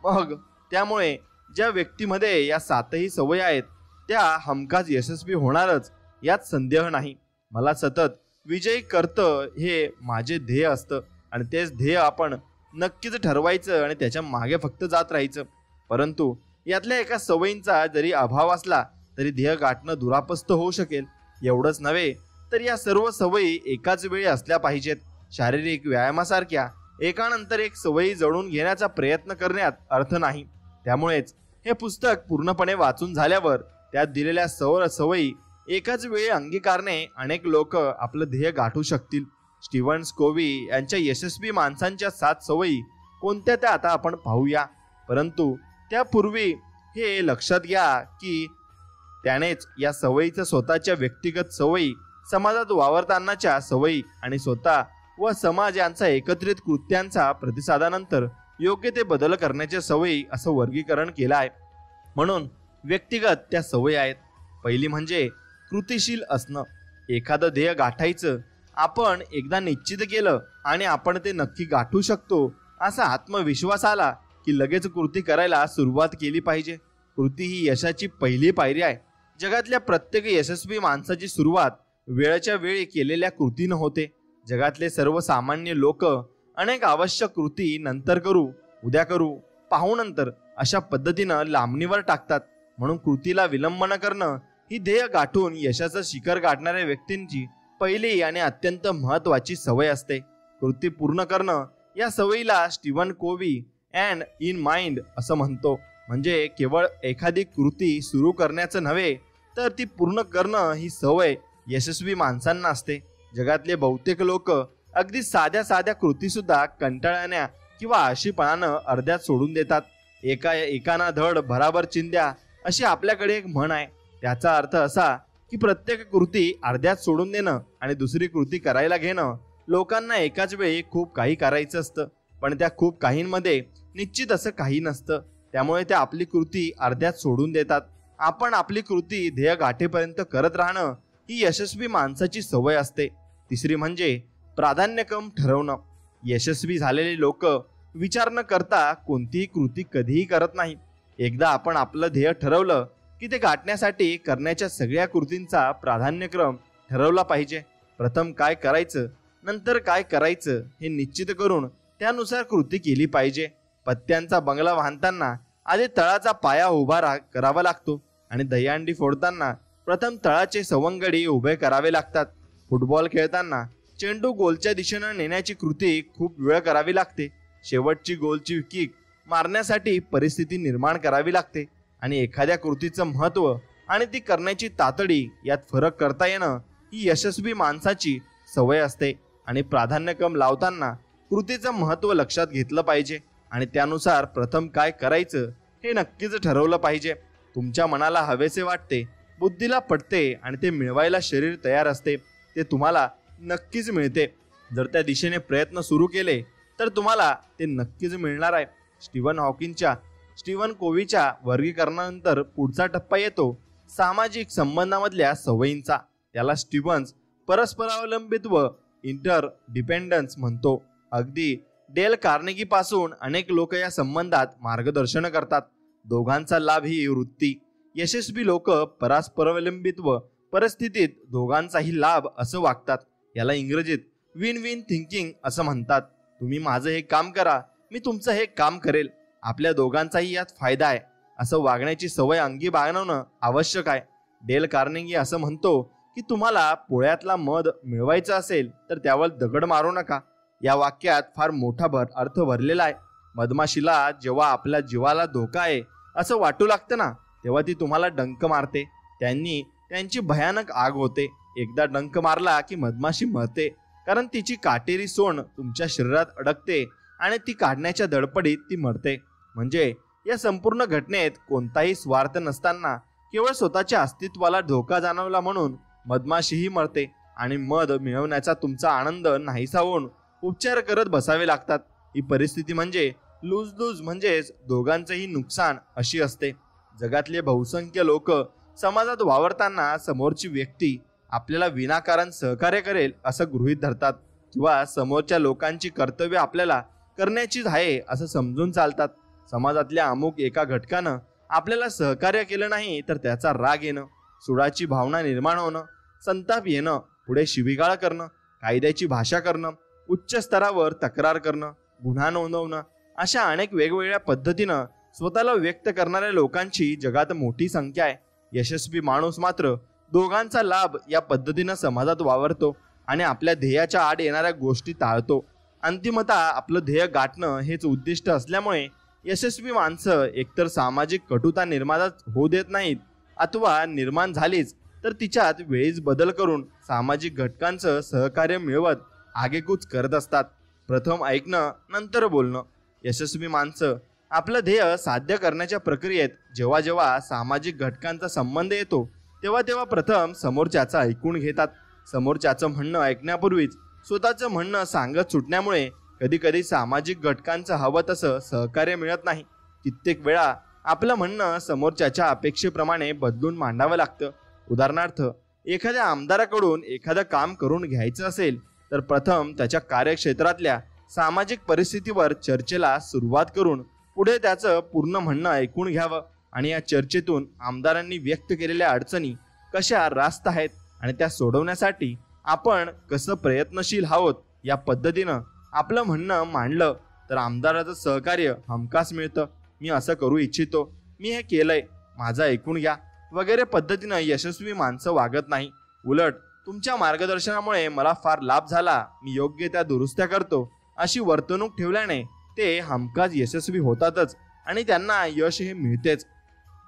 मग त्यामुळे ज्या व्यक्तीमध्ये या 7ही सवयी आहेत त्या हमखास यशस्वी होणारच यात संदेह नाही. मला सतत विजयी करतं हे माझे ध्येय असतं आणि तेच ध्येय आपण नक्कीच ठरवायचं आणि त्याच्या मागे फक्त जात राहायचं. परंतु यातल्या एका सवयींचा जरी अभाव असला तरी ध्येय गाठणं दुरापस्त होऊ शकेल. एवढंच नव्हे तर या सर्व सवयी एकाच वेळी असल्या पाहिजेत. शारीरिक व्यायामासारख्या एकानंतर एक सवयी जळून घेण्याचा प्रयत्न करण्यात अर्थ नाही. त्यामुळेच हे पुस्तक पूर्णपणे वाचून झाल्यावर त्यात दिलेल्या सर्व सवयी एकाच वेळी अंगीकारणे अनेक लोक आपलं ध्येय गाठू शकतील. स्टीवन कोव्ही यांच्या यशस्वी माणसांच्या 7 सवयी कोणत्या त्या आता आपण पाहूया. परंतु त्यापूर्वी हे लक्षात घ्या की त्यानेच या सवयीचं स्वतःच्या व्यक्तिगत सवयी, समाजात वावरतानाच्या सवयी आणि स्वतः व समाज यांचा एकत्रित कृत्यांचा प्रतिसादानंतर योग्य ते बदल करण्याच्या सवयी असं वर्गीकरण केलं आहे. म्हणून व्यक्तिगत त्या सवयी आहेत. पहिली म्हणजे कृतिशील असणं. एखादं ध्येय गाठायचं आपण एकदा निश्चित केलं आणि आपण ते नक्की गाठू शकतो असा आत्मविश्वास आला की लगेच कृती करायला सुरुवात केली पाहिजे. कृती ही यशाची पहिली पायरी आहे. जगातल्या प्रत्येक यशस्वी माणसाची सुरुवात वेळच्या वेळी केलेल्या कृतीनं होते. जगातले सर्वसामान्य लोक अनेक आवश्यक कृती नंतर करू, उद्या करू, पाहू नंतर अशा पद्धतीनं लांबणीवर टाकतात. म्हणून कृतीला विलंब न करणं ही ध्येय गाठून यशाचं शिखर गाठणाऱ्या व्यक्तींची पहिली आणि अत्यंत महत्त्वाची सवय असते. कृती पूर्ण करणं या सवयीला Steven Covey end in mind असं म्हणतो. म्हणजे केवळ एखादी कृती सुरू करण्याचं नव्हे तर ती पूर्ण करणं ही सवय यशस्वी माणसांना असते. जगातले बहुतेक लोक अगदी साध्या साध्या कृतीसुद्धा कंटाळण्या किंवा आळशीपणानं अर्ध्यात सोडून देतात. एकाना धड भराभर चिंध्या अशी आपल्याकडे एक म्हण आहे. त्याचा अर्थ असा की प्रत्येक कृती अर्ध्यात सोडून देणं आणि दुसरी कृती करायला घेणं. लोकांना एकाच वेळी खूप काही करायचं असतं पण त्या खूप काहींमध्ये निश्चित असं काही नसतं. त्यामुळे त्या आपली कृती अर्ध्यात सोडून देतात. आपण आपली कृती ध्येय गाठेपर्यंत करत राहणं ही यशस्वी माणसाची सवय असते. तिसरी म्हणजे प्राधान्यक्रम ठरवणं. यशस्वी झालेले लोक विचार न करता कोणतीही कृती कधीही करत नाही. एकदा आपण आपलं ध्येय ठरवलं की ते गाठण्यासाठी करण्याच्या सगळ्या कृतींचा प्राधान्यक्रम ठरवला पाहिजे. प्रथम काय करायचं, नंतर काय करायचं हे निश्चित करून त्यानुसार कृती केली पाहिजे. पत्त्यांचा बंगला बांधताना आधी तळाचा पाया उभा करावा लागतो आणि दहीहंडी फोडताना प्रथम तळाचे सवंगडी उभे करावे लागतात. फुटबॉल खेळताना चेंडू गोलच्या दिशेनं नेण्याची कृती खूप वेळ करावी लागते. शेवटची गोलची किक मारण्यासाठी परिस्थिती निर्माण करावी लागते आणि एखाद्या कृतीचं महत्त्व आणि ती करण्याची तातडी यात फरक करता येणं ही यशस्वी माणसाची सवय असते. आणि प्राधान्यक्रम लावताना कृतीचं महत्त्व लक्षात घेतलं पाहिजे आणि त्यानुसार प्रथम काय करायचं हे नक्कीच ठरवलं पाहिजे. तुमच्या मनाला हवेसे वाटते, बुद्धीला पटते आणि ते मिळवायला शरीर तयार असते, ते तुम्हाला नक्कीच मिळते. जर त्या दिशेने प्रयत्न सुरू केले तर तुम्हाला ते नक्कीच मिळणार आहे. स्टीवन कोव्हीच्या वर्गीकरणानंतर पुढचा टप्पा येतो सामाजिक संबंधामधल्या सवयींचा. त्याला स्टीव्हन्स परस्परावलंबित्व इंटरडिपेंडन्स म्हणतो. अगदी डेल कार्नेगी पासून अनेक लोक या संबंधात मार्गदर्शन करतात. दोघांचा लाभ ही वृत्ती. यशस्वी लोक परस्परावलंबित्व परिस्थितीत दोघांचाही लाभ असं वागतात. याला इंग्रजीत विन विन थिंकिंग असं म्हणतात. तुम्ही माझं हे काम करा, मी तुमचं हे काम करेल, आपल्या दोघांचाही यात फायदा आहे असं वागण्याची सवय अंगी बाळगणं आवश्यक आहे. डेल कार्नेगी असं म्हणतो की तुम्हाला पोळ्यातला मध मिळवायचा असेल तर त्यावर दगड मारू नका. या वाक्यात फार मोठा अर्थ भरलेला आहे. मधमाशीला जेव्हा आपल्या जीवाला धोका आहे असं वाटू लागतं ना, तेव्हा ती तुम्हाला डंक मारते. त्यांची भयानक आग होते. एकदा डंक मारला की मधमाशी मरते, कारण तिची काटेरी सोंड तुमच्या शरीरात अडकते आणि ती काढण्याच्या धडपडीत ती मरते. म्हणजे या संपूर्ण घटनेत कोणताही स्वार्थ नसताना केवळ स्वतःच्या अस्तित्वाला धोका जाणवला म्हणून मधमाशीही मरते आणि मध मिळवण्याचा तुमचा आनंद नाहीसा होऊन उपचार करत बसावे लागतात. ही परिस्थिती म्हणजे लूज लूज, म्हणजेच दोघांचेही नुकसान अशी असते. जगातले बहुसंख्य लोक समाजात वावरताना समोरची व्यक्ती आपल्याला विनाकारण सहकार्य करेल असं गृहीत धरतात किंवा समोरच्या लोकांची कर्तव्य आपल्याला करण्याचीच आहे असं समजून चालतात. समाजातल्या अमुक एका घटकानं आपल्याला सहकार्य केलं नाही तर त्याचा राग येणं, सुडाची भावना निर्माण होणं, संताप येणं, पुढे शिवीगाळ करणं, कायद्याची भाषा करणं, उच्च स्तरावर तक्रार करणं, गुन्हा नोंदवणं, अशा अनेक वेगवेगळ्या पद्धतीनं स्वतःला व्यक्त करणाऱ्या लोकांची जगात मोठी संख्या आहे. यशस्वी माणूस मात्र दोघांचा लाभ या पद्धतीनं समाजात वावरतो आणि आपल्या ध्येयाच्या आड येणाऱ्या गोष्टी टाळतो. अंतिमतः आपलं ध्येय गाठणं हेच उद्दिष्ट असल्यामुळे यशस्वी माणसं एकतर सामाजिक कटुता निर्माण होऊ देत नाहीत, अथवा निर्माण झालीच तर तिच्यात वेळीच बदल करून सामाजिक घटकांचं सहकार्य मिळवत आगेकूच करत असतात. प्रथम ऐकणं, नंतर बोलणं. यशस्वी माणसं आपलं ध्येय साध्य करण्याच्या प्रक्रियेत जेव्हा जेव्हा सामाजिक घटकांचा संबंध येतो तेव्हा तेव्हा प्रथम समोरच्याचं ऐकून घेतात. समोरच्याचं म्हणणं ऐकण्यापूर्वीच स्वतःचं म्हणणं सांगत सुटण्यामुळे कधी कधी सामाजिक घटकांचं हवं तसं सहकार्य मिळत नाही. कित्येक वेळा आपलं म्हणणं समोरच्याच्या अपेक्षेप्रमाणे बदलून मांडावं लागतं. उदाहरणार्थ, एखाद्या आमदाराकडून एखादं काम करून घ्यायचं असेल तर प्रथम त्याच्या कार्यक्षेत्रातल्या सामाजिक परिस्थितीवर चर्चेला सुरुवात करून पुढे त्याचं पूर्ण म्हणणं ऐकून घ्यावं आणि या चर्चेतून आमदारांनी व्यक्त केलेल्या अडचणी कशा रास्त आहेत आणि त्या सोडवण्यासाठी आपण कसं प्रयत्नशील आहोत या पद्धतीनं आपलं म्हणणं मांडलं तर आमदाराचं सहकार्य हमखास मिळतं. मी असं करू इच्छितो, मी हे केलंय, माझं ऐकून घ्या वगैरे पद्धतीनं यशस्वी माणसं वागत नाही. उलट तुमच्या मार्गदर्शनामुळे मला फार लाभ झाला, मी योग्य त्या दुरुस्त्या करतो अशी वर्तणूक ठेवल्याने ते हमखास यशस्वी होतातच आणि त्यांना यश हे मिळतेच.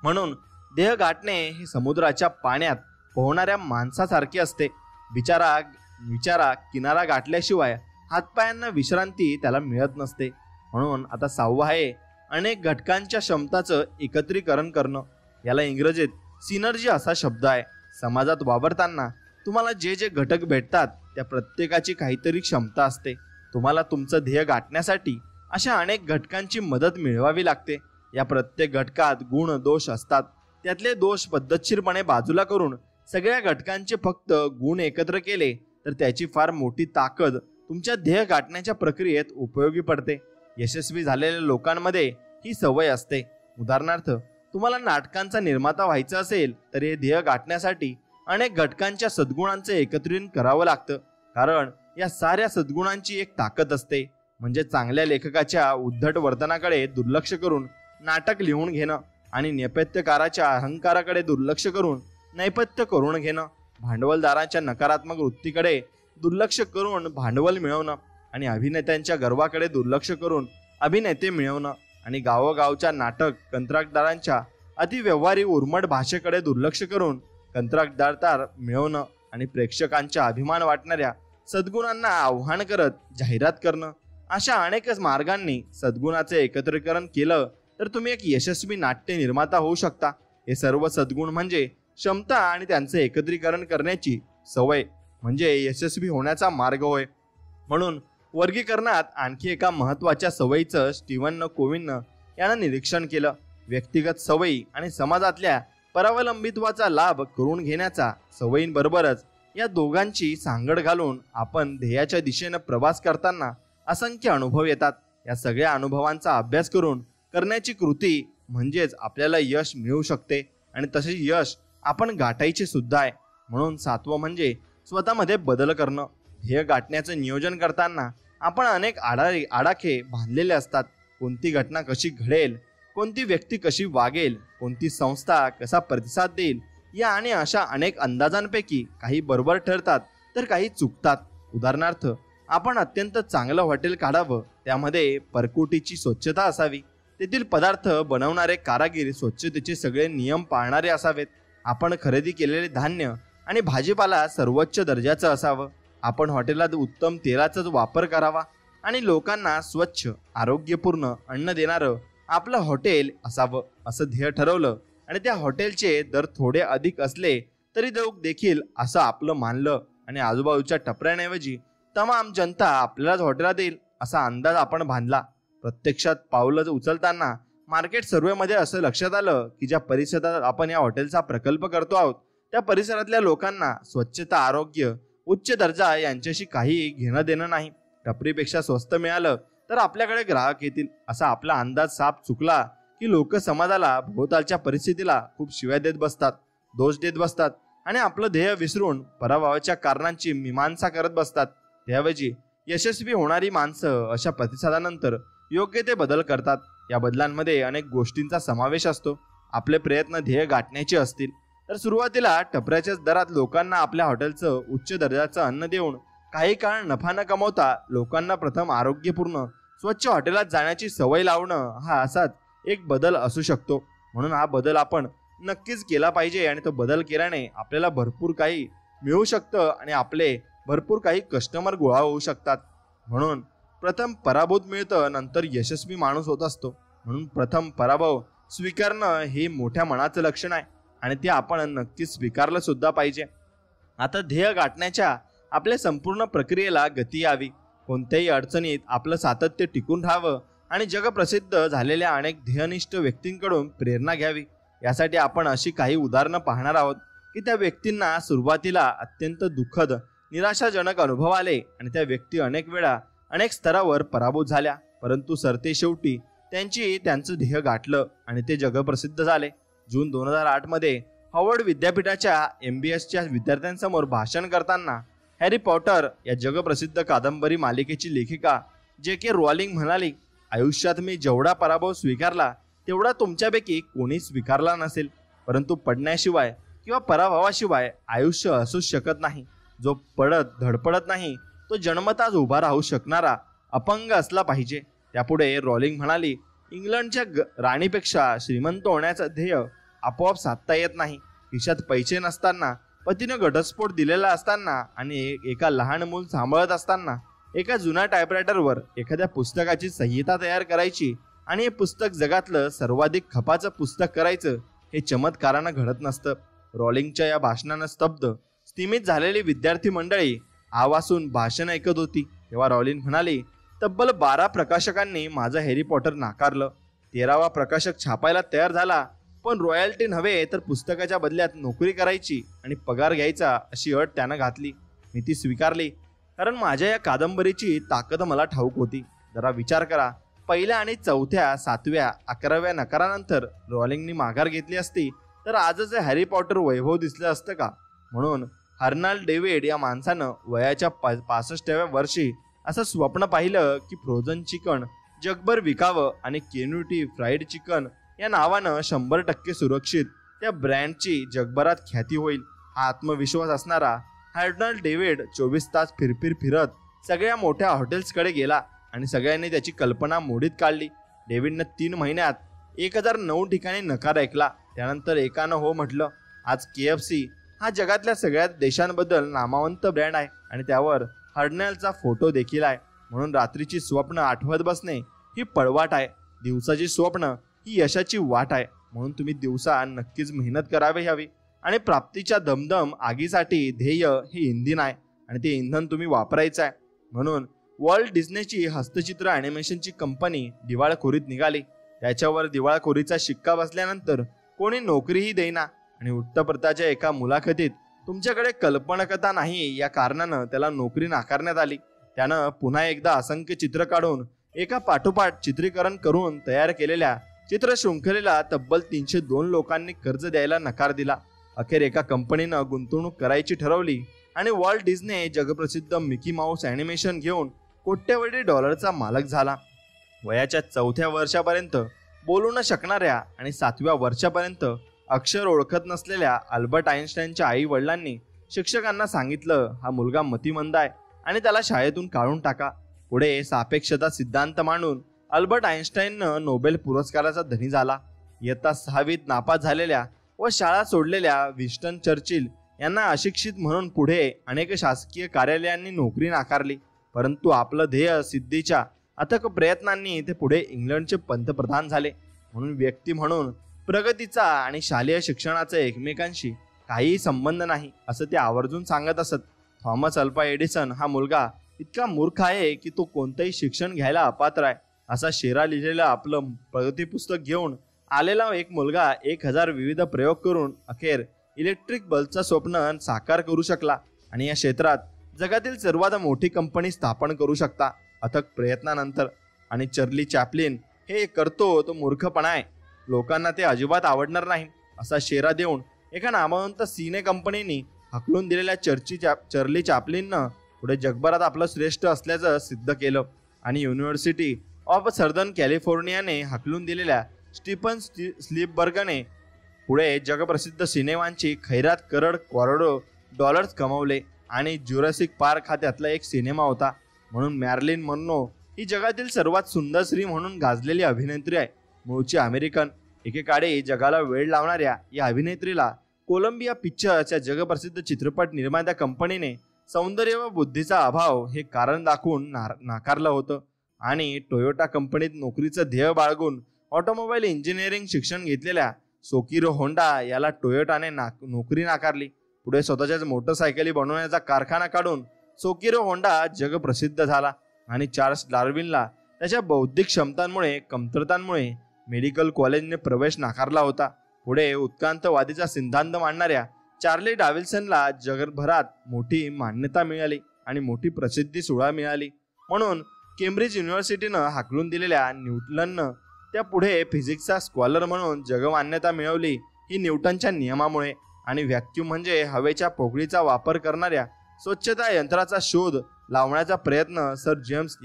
म्हणून ध्येय गाठणे हे समुद्राच्या पाण्यात पोहणाऱ्या माणसासारखे असते. विचारा किनारा गाठल्याशिवाय हातपायांना विश्रांती त्याला मिळत नसते. म्हणून आता 6वं आहे अनेक घटकांच्या क्षमताचं एकत्रीकरण करणं. याला इंग्रजीत सिनर्जी असा शब्द आहे. समाजात वावरताना तुम्हाला जे जे घटक भेटतात त्या प्रत्येकाची काहीतरी क्षमता असते. तुम्हाला तुमचं ध्येय गाठण्यासाठी अशा अनेक घटकांची मदत मिळवावी लागते. या प्रत्येक घटकात गुण दोष असतात. त्यातले दोष पद्धतशीरपणे बाजूला करून सगळ्या घटकांचे फक्त गुण एकत्र केले तर त्याची फार मोठी ताकद तुमच्या ध्येय गाठण्याच्या प्रक्रियेत उपयोगी पडते. यशस्वी झालेल्या लोकांमध्ये ही सवय असते. उदाहरणार्थ, तुम्हाला नाटकांचा निर्माता व्हायचं असेल तर हे ध्येय गाठण्यासाठी अनेक घटकांच्या सद्गुणांचे एकत्रीकरण करावं लागतं. कारण या साऱ्या सद्गुणांची एक ताकद असते. म्हणजे चांगल्या लेखकाच्या उद्धट वर्तनाकडे दुर्लक्ष करून नाटक लिहून घेणं आणि नेपथ्यकाराच्या अहंकाराकडे दुर्लक्ष करून नैपथ्य करून घेणं, भांडवलदाराच्या नकारात्मक वृत्तीकडे दुर्लक्ष करून भांडवल मिळवणं आणि अभिनेत्यांच्या गर्वाकडे दुर्लक्ष करून अभिनेते मिळवणं आणि गावोगावच्या नाटक कंत्राटदारांच्या अतिव्यवहारी उर्मट भाषेकडे दुर्लक्ष करून कंत्राटदार मिळवणं आणि प्रेक्षकांच्या अभिमान वाटणाऱ्या सद्गुणांना आव्हान करत जाहिरात करणं, अशा अनेकच मार्गांनी सद्गुणाचे एकत्रीकरण केलं तर तुम्ही एक यशस्वी नाट्य निर्माता होऊ शकता. हे सर्व सद्गुण म्हणजे क्षमता आणि त्यांचे एकत्रीकरण करण्याची सवय म्हणजे यशस्वी होण्याचा मार्ग होय. म्हणून वर्गीकरणात आणखी एका महत्त्वाच्या सवयीचं स्टीव्हन कोविन यानं निरीक्षण केलं. व्यक्तिगत सवयी आणि समाजातल्या परावलंबित्वाचा लाभ करून घेण्याचा सवयींबरोबरच या दोघांची सांगड घालून आपण ध्येयाच्या दिशेनं प्रवास करताना असंख्य अनुभव येतात. या सगळ्या अनुभवांचा अभ्यास करून करण्याची कृती म्हणजेच आपल्याला यश मिळू शकते आणि तसे यश आपण गाठायचे सुद्धा आहे. म्हणून 7वं म्हणजे स्वतःमध्ये बदल करणं. ध्येय गाठण्याचं नियोजन करताना आपण अनेक आडाखे बांधलेले असतात. कोणती घटना कशी घडेल, कोणती व्यक्ती कशी वागेल, कोणती संस्था कसा प्रतिसाद देईल, या आणि अशा अनेक अंदाजांपैकी काही बरोबर ठरतात तर काही चुकतात. उदाहरणार्थ, आपण अत्यंत चांगलं हॉटेल काढावं, त्यामध्ये परकुटीची स्वच्छता असावी, तेथील पदार्थ बनवणारे कारागीर स्वच्छतेचे सगळे नियम पाळणारे असावेत, आपण खरेदी केलेले धान्य आणि भाजीपाला सर्वोच्च दर्जाचं असावं, आपण हॉटेलात उत्तम तेलाचाच वापर करावा आणि लोकांना स्वच्छ आरोग्यपूर्ण अन्न देणारं आपलं हॉटेल असावं असं ध्येय ठरवलं आणि त्या हॉटेलचे दर थोडे अधिक असले तरी लोक देखील असं आपलं मानलं आणि आजूबाजूच्या टपऱ्यांऐवजी तमाम जनता आपल्यालाच हॉटेलात देईल असा अंदाज आपण बांधला. प्रत्यक्षात पावलं उचलताना मार्केट सर्वेमध्ये असं लक्षात आलं की ज्या परिसरात आपण या हॉटेलचा प्रकल्प करतो आहोत त्या परिसरातल्या लोकांना स्वच्छता, आरोग्य, उच्च दर्जा यांच्याशी काही घेणं देणं नाही. टपरीपेक्षा स्वस्त मिळालं तर आपल्याकडे ग्राहक येतील असा आपला अंदाज साफ चुकला की लोक समाजाला, भोवतालच्या परिस्थितीला खूप शिव्या देत बसतात, दोष देत बसतात आणि आपलं ध्येय विसरून पराभवाच्या कारणांची मीमांसा करत बसतात. त्याऐवजी यशस्वी होणारी माणसं अशा प्रतिसादानंतर योग्य ते बदल करतात. या बदलांमध्ये अनेक गोष्टींचा समावेश असतो. आपले प्रयत्न ध्येय गाठण्याचे असतील तर सुरुवातीला टपऱ्याच्याच दरात लोकांना आपल्या हॉटेलचं उच्च दर्जाचं अन्न देऊन काही काळ नफा न कमवता लोकांना प्रथम आरोग्यपूर्ण स्वच्छ हॉटेलात जाण्याची सवय लावणं हा असाच एक बदल असू शकतो. म्हणून हा बदल आपण नक्कीच केला पाहिजे आणि तो बदल केल्याने आपल्याला भरपूर काही मिळू शकतं आणि आपले भरपूर काही कस्टमर गोळा होऊ शकतात. म्हणून प्रथम पराभूत मिळतं, नंतर यशस्वी माणूस होत असतो. म्हणून प्रथम पराभव स्वीकारणं हे मोठ्या मनाचं लक्षण आहे आणि ते आपण नक्कीच स्वीकारलं सुद्धा पाहिजे. आता ध्येय गाठण्याच्या आपल्या संपूर्ण प्रक्रियेला गती यावी. कोणत्याही अडचणीत आपलं सातत्य टिकून राहावं आणि जगप्रसिद्ध झालेल्या अनेक ध्येयनिष्ठ व्यक्तींकडून प्रेरणा घ्यावी. यासाठी आपण अशी काही उदाहरणं पाहणार आहोत की त्या व्यक्तींना सुरुवातीला अत्यंत दुःखद, निराशाजनक अनुभव आले आणि त्या व्यक्ती अनेक वेळा अनेक स्तरावर पराभूत झाल्या, परंतु सरतेशेवटी त्यांचं ध्येय गाठलं आणि ते जगप्रसिद्ध झाले. जून 2008 मध्ये हार्वर्ड विद्यापीठाच्या MBSच्या विद्यार्थ्यांसमोर भाषण करताना हॅरी पॉटर या जगप्रसिद्ध कादंबरी मालिकेची लेखिका J.K. रॉलिंग म्हणाली, आयुष्यात मी जेवढा पराभव स्वीकारला तेवढा तुमच्यापैकी कोणी स्वीकारला नसेल, परंतु पडण्याशिवाय किंवा पराभवाशिवाय आयुष्य असूच शकत नाही. जो धडपडत नाही तो जन्मताच उभा राहू शकणारा अपंग असला पाहिजे. त्यापुढे रॉलिंग म्हणाली, इंग्लंडच्या राणीपेक्षा श्रीमंत होण्याचं ध्येय आपोआप साधता येत नाही. खिशात पैसे नसताना, पतीनं घटस्फोट दिलेला असताना आणि एका लहान मूल सांभाळत असताना एका जुन्या टायपरायटरवर एखाद्या पुस्तकाची संहिता तयार करायची आणि हे पुस्तक जगातलं सर्वाधिक खपाचं पुस्तक करायचं हे चमत्कारानं घडत नसतं. रॉलिंगच्या या भाषणानं स्थिमित झालेली विद्यार्थी मंडळी आवासून भाषण ऐकत होती. तेव्हा रॉलिंग म्हणाली, तब्बल 12 प्रकाशकांनी माझं हॅरी पॉटर नाकारलं. 13वा प्रकाशक छापायला तयार झाला, पण रॉयल्टी नव्हे तर पुस्तकाच्या बदल्यात नोकरी करायची आणि पगार घ्यायचा अशी अट त्यानं घातली. मी ती स्वीकारली कारण माझ्या या कादंबरीची ताकद मला ठाऊक होती. जरा विचार करा, पहिल्या आणि चौथ्या, 7व्या, 11व्या नकारानंतर रॉलिंगनी माघार घेतली असती तर आजच हॅरी पॉटर वैभव दिसलं असतं का? म्हणून हर्नाल्ड डेव्हिड या माणसानं वयाच्या 65व्या वर्षी असं स्वप्न पाहिलं की फ्रोझन चिकन जगभर विकावं आणि केन्युटी फ्राईड चिकन या नावानं 100% सुरक्षित त्या ब्रँडची जगभरात ख्याती होईल. हा आत्मविश्वास असणारा हर्नल डेव्हिड 24 तास फिरत सगळ्या मोठ्या हॉटेल्सकडे गेला आणि सगळ्यांनी त्याची कल्पना मोडीत काढली. डेव्हिडनं 3 महिन्यात 1009 ठिकाणी नकार ऐकला. त्यानंतर एकानं हो म्हटलं. आज KFC हा जगातल्या सगळ्या देशांबद्दल नामवंत ब्रँड आहे आणि त्यावर हर्नलचा फोटो देखील आहे. म्हणून रात्रीची स्वप्न आठवत बसणे ही पळवाट आहे, दिवसाची स्वप्न ही यशाची वाट आहे. म्हणून तुम्ही दिवसा नक्कीच मेहनत करावी हवी आणि प्राप्तीच्या दमदम आगीसाठी ध्येय हे इंधन आहे आणि ते इंधन तुम्ही वापरायचं आहे. म्हणून वॉल्ट डिस्नेची हस्तचित्र ॲनिमेशनची कंपनी दिवाळखोरीत निघाली. त्याच्यावर दिवाळखोरीचा शिक्का बसल्यानंतर कोणी नोकरीही देईना आणि वृत्तपत्राच्या एका मुलाखतीत तुमच्याकडे कल्पनाकथा नाही या कारणानं त्याला नोकरी नाकारण्यात आली. त्यानं पुन्हा एकदा असंख्य चित्र काढून एका पाठोपाठ चित्रीकरण करून तयार केलेल्या चित्रशृंखलेला तब्बल 302 लोकांनी कर्ज द्यायला नकार दिला. अखेर एका कंपनीनं गुंतवणूक करायची ठरवली आणि वॉल्ट डिस्ने जगप्रसिद्ध मिकी माऊस ॲनिमेशन घेऊन कोट्यवधी डॉलरचा मालक झाला. वयाच्या 4थ्या वर्षापर्यंत बोलू न शकणाऱ्या आणि 7व्या वर्षापर्यंत अक्षर ओळखत नसलेल्या अल्बर्ट आइन्स्टाईनच्या आई वडिलांनी शिक्षकांना सांगितलं हा मुलगा मतिमंद आहे आणि त्याला शाळेतून काढून टाका. पुढे सापेक्षता सिद्धांत मांडून अल्बर्ट आइन्स्टाईननं नोबेल पुरस्काराचा धनी झाला. इयत्ता 6वीत नापास झालेल्या व शाळा सोडलेल्या विन्स्टन चर्चिल यांना अशिक्षित म्हणून पुढे अनेक शासकीय कार्यालयांनी नोकरी नाकारली. परंतु आपलं ध्येय सिद्धीच्या अथक प्रयत्नांनी ते पुढे इंग्लंडचे पंतप्रधान झाले. म्हणून व्यक्ती म्हणून प्रगतीचा आणि शालेय शिक्षणाचा एकमेकांशी काहीही संबंध नाही असं ते आवर्जून सांगत असत. थॉमस अल्वा एडिसन हा मुलगा इतका मूर्ख आहे की तो कोणतंही शिक्षण घ्यायला अपात्र आहे असा शेरा लिहिलेलं आपलं प्रगती पुस्तक घेऊन आलेला एक मुलगा 1000 विविध प्रयोग करून अखेर इलेक्ट्रिक बल्बचं स्वप्न साकार करू शकला आणि या क्षेत्रात जगातील सर्वात मोठी कंपनी स्थापन करू शकता अथक प्रयत्नानंतर. आणि चार्ली चॅप्लिन हे करतो तो मूर्खपणा आहे, लोकांना ते अजिबात आवडणार नाही असा शेरा देऊन एका नामवंत सिने कंपनीने हकलून दिलेल्या चार्ली चॅप्लिननं पुढे जगभरात आपलं श्रेष्ठ असल्याचं सिद्ध केलं. आणि युनिव्हर्सिटी ऑफ सदर्न कॅलिफोर्नियाने हकलून दिलेल्या स्टीफन स्लिपबर्गने पुढे जगप्रसिद्ध सिनेमांची खैरात करोडो डॉलर्स कमवले आणि ज्युरासिक पार्क हा त्यातला एक सिनेमा होता. म्हणून मॅर्लिन मन्रो ही जगातील सर्वात सुंदर स्त्री म्हणून गाजलेली अभिनेत्री आहे. मूळची अमेरिकन, एकेकाळी जगाला वेळ लावणाऱ्या या अभिनेत्रीला कोलंबिया पिक्चरच्या जगप्रसिद्ध चित्रपट निर्मात्या कंपनीने सौंदर्य व बुद्धीचा अभाव हे कारण दाखवून नाकारलं होतं आणि टोयोटा कंपनीत नोकरीचं ध्येय बाळगून ऑटोमोबाईल इंजिनिअरिंग शिक्षण घेतलेल्या सोकिरो होंडा याला टोयोटाने नोकरी नाकारली. पुढे स्वतःच्याच मोटरसायकली बनवण्याचा कारखाना काढून सोकिरो होंडा जगप्रसिद्ध झाला आणि चार्ल्स डार्विनला त्याच्या बौद्धिक क्षमतांमुळे कमतरतांमुळे मेडिकल कॉलेजने प्रवेश नाकारला होता. पुढे उत्क्रांतवादीचा सिद्धांत मांडणाऱ्या चार्ली डाव्हिल्सनला जगभरात मोठी मान्यता मिळाली आणि मोठी प्रसिद्धी सोहळा मिळाली. म्हणून केम्ब्रिज युनिव्हर्सिटीनं हाकलून दिलेल्या न्यूटननं त्या पुढे फिजिक्सचा स्कॉलर म्हणून जगमान्यता मिळवली ही न्यूटनच्या नियमामुळे. आणि व्हॅक्यूम म्हणजे हवेच्या पोकळीचा वापर करणाऱ्या स्वच्छता यंत्राचा शोध लावण्याचा प्रयत्न सर जेम्स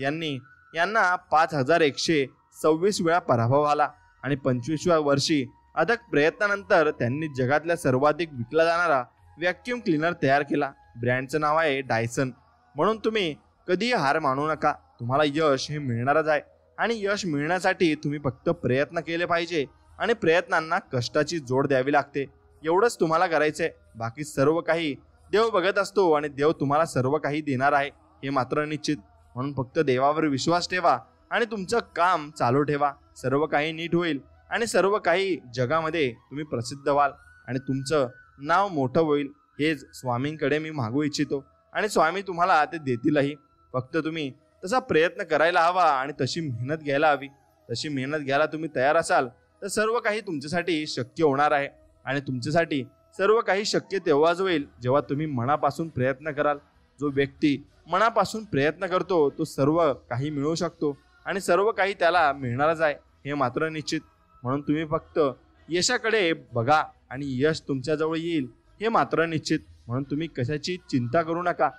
यांना 5126 वेळा पराभव आला आणि 25व्या वर्षी अथक प्रयत्नानंतर त्यांनी जगातल्या सर्वाधिक विकला जाणारा व्हॅक्यूम क्लीनर तयार केला. ब्रँडचं नाव आहे डायसन. म्हणून तुम्ही कधीही हार मानू नका, तुम्हाला यश हे मिळणारच आहे आणि यश मिळण्यासाठी तुम्ही फक्त प्रयत्न केले पाहिजे आणि प्रयत्नांना कष्टाची जोड द्यावी लागते. एवढंच तुम्हाला करायचंय. बाकी सर्व काही देव बघत असतो आणि देव तुम्हाला सर्व काही देणार आहे हे मात्र निश्चित. म्हणून फक्त देवावर विश्वास ठेवा आणि तुमचं काम चालू ठेवा. सर्व काही नीट होईल आणि सर्व काही जगामध्ये तुम्ही प्रसिद्ध व्हाल आणि तुमचं नाव मोठं होईल. हेच स्वामींकडे मी मागू इच्छितो आणि स्वामी तुम्हाला ते देतीलही. फक्त तुम्ही तसा प्रयत्न करायला हवा आणि तशी मेहनत घ्यायला हवी. तशी मेहनत घ्यायला तुम्ही तयार असाल तर सर्व काही तुमच्यासाठी शक्य होणार आहे आणि तुमच्यासाठी सर्व काही शक्य तेव्हाच होईल जेव्हा तुम्ही मनापासून प्रयत्न कराल. जो व्यक्ती मनापासून प्रयत्न करतो तो सर्व काही मिळवू शकतो आणि सर्व काही त्याला मिळणारच आहे हे मात्र निश्चित. म्हणून तुम्ही फक्त यशाकडे बघा आणि यश तुमच्याजवळ येईल हे मात्र निश्चित. म्हणून तुम्ही कशाची चिंता करू नका.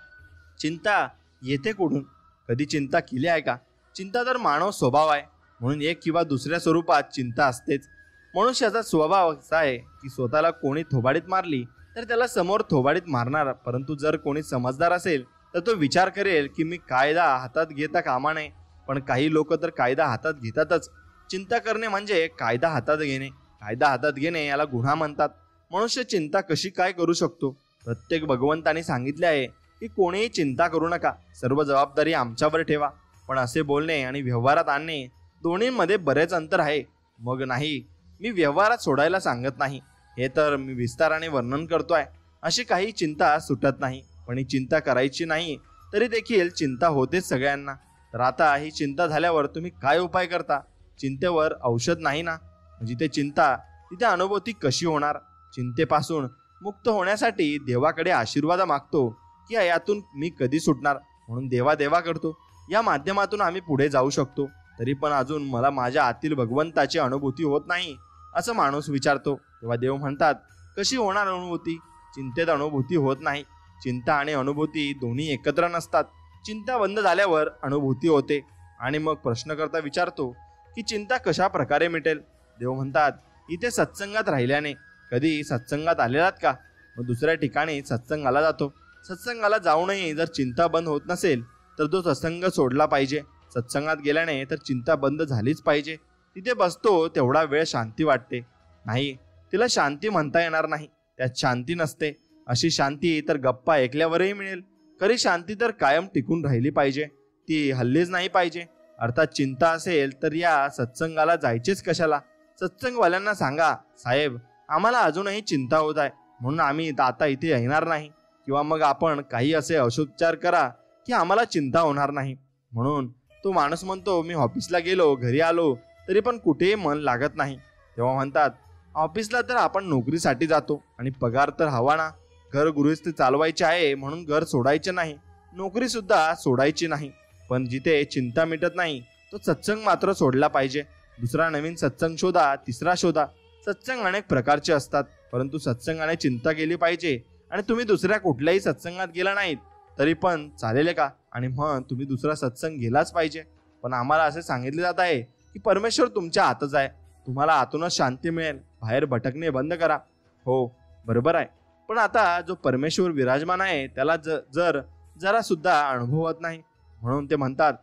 चिंता येते कुठून? कधी चिंता केली आहे का? चिंता तर मानव स्वभाव आहे, म्हणून एक किंवा दुसऱ्या स्वरूपात चिंता असतेच. मनुष्याचा स्वभाव असा आहे की स्वतःला कोणी थोबाडीत मारली तर त्याला समोर थोबाडीत मारणार, परंतु जर कोणी समजदार असेल तर तो विचार करेल की मी कायदा हातात घेता कामा नये. पण काही लोक तर कायदा हातात घेतातच. चिंता करणे म्हणजे कायदा हातात घेणे. कायदा हातात घेणे याला गुन्हा म्हणतात. मनुष्य चिंता कशी काय करू शकतो? प्रत्येक भगवंताने सांगितले आहे की कोणीही चिंता करू नका, सर्व जबाबदारी आमच्यावर ठेवा. पण असे बोलणे आणि व्यवहारात आणणे दोन्हीमध्ये बरेच अंतर आहे. मग नाही, मी व्यवहारात सोडायला सांगत नाही, हे तर मी विस्ताराने वर्णन करतोय. अशी काही चिंता सुटत नाही, पण ही चिंता करायची नाही तरी देखील चिंता होतेच सगळ्यांना. तर आता ही चिंता झाल्यावर तुम्ही काय उपाय करता? चिंतेवर औषध नाही ना. जिथे चिंता तिथे अनुभूती कशी होणार? चिंतेपासून मुक्त होण्यासाठी देवाकडे आशीर्वाद मागतो की यातून मी कधी सुटणार, म्हणून देवा करतो. या माध्यमातून आम्ही पुढे जाऊ शकतो. तरी पण अजून मला माझ्या आतील भगवंताची अनुभूती होत नाही, असं माणूस विचारतो. तेव्हा देव म्हणतात, कशी होणार अनुभूती? चिंतेत अनुभूती होत नाही. चिंता आणि अनुभूती दोन्ही एकत्र नसतात. चिंता बंद झाल्यावर अनुभूती होते. आणि मग प्रश्नकर्ता विचारतो की चिंता कशा प्रकारे मिटेल? देव म्हणतात, इथे सत्संगात राहिल्याने. कधी सत्संगात आलेलात का? मग दुसऱ्या ठिकाणी सत्संगाला जातो. सत्संगाला जाऊनही जर चिंता बंद होत नसेल तर तो सत्संग सोडला पाहिजे. सत्संगात गेल्याने तर चिंता बंद झालीच पाहिजे. तिथे बसतो तेवढा वेळ शांती वाटते. नाही, तिला शांती म्हणता येणार नाही. त्यात शांती नसते. अशी शांती तर गप्पा ऐकल्यावरही मिळेल. खरी शांती तर कायम टिकून राहिली पाहिजे, ती हल्लीच नाही पाहिजे. अर्थात चिंता असेल तर या सत्संगाला जायचेच कशाला? सत्संगवाल्यांना सांगा, साहेब आम्हाला अजूनही चिंता होत आहे म्हणून आम्ही आता इथे येणार नाही. किंवा मग आपण काही असे अशोपचार करा की आम्हाला चिंता होणार नाही. म्हणून तो माणूस म्हणतो, मी ऑफिसला गेलो, घरी आलो तरी पण कुठेही मन लागत नाही. तेव्हा म्हणतात, ऑफिसला तर आपण नोकरीसाठी जातो आणि पगार तर हवा ना. घर गृहस्थी चालवायचे आहे म्हणून घर सोडायचे नाही, नोकरी सुद्धा सोडायची नाही. पण जिथे चिंता मिटत नाही तो सत्संग मात्र सोडला पाहिजे. दुसरा नवीन सत्संग शोधा, तिसरा शोधा. सत्संग अनेक प्रकारचे असतात, परंतु सत्संगाने चिंता केली पाहिजे. आणि तुम्ही दुसऱ्या कुठल्याही सत्संगात गेला नाहीत तरी पण चालेल का? आणि मग तुम्ही दुसरा सत्संग गेलाच पाहिजे. पण आम्हाला असे सांगितले जात आहे की परमेश्वर तुमच्या हातच आहे, तुम्हाला आतूनच शांती मिळेल, बाहेर भटकणे बंद करा. हो, बरोबर आहे. पण आता जो परमेश्वर विराजमान आहे त्याला जरा सुद्धा अनुभव होत नाही. म्हणून ते म्हणतात,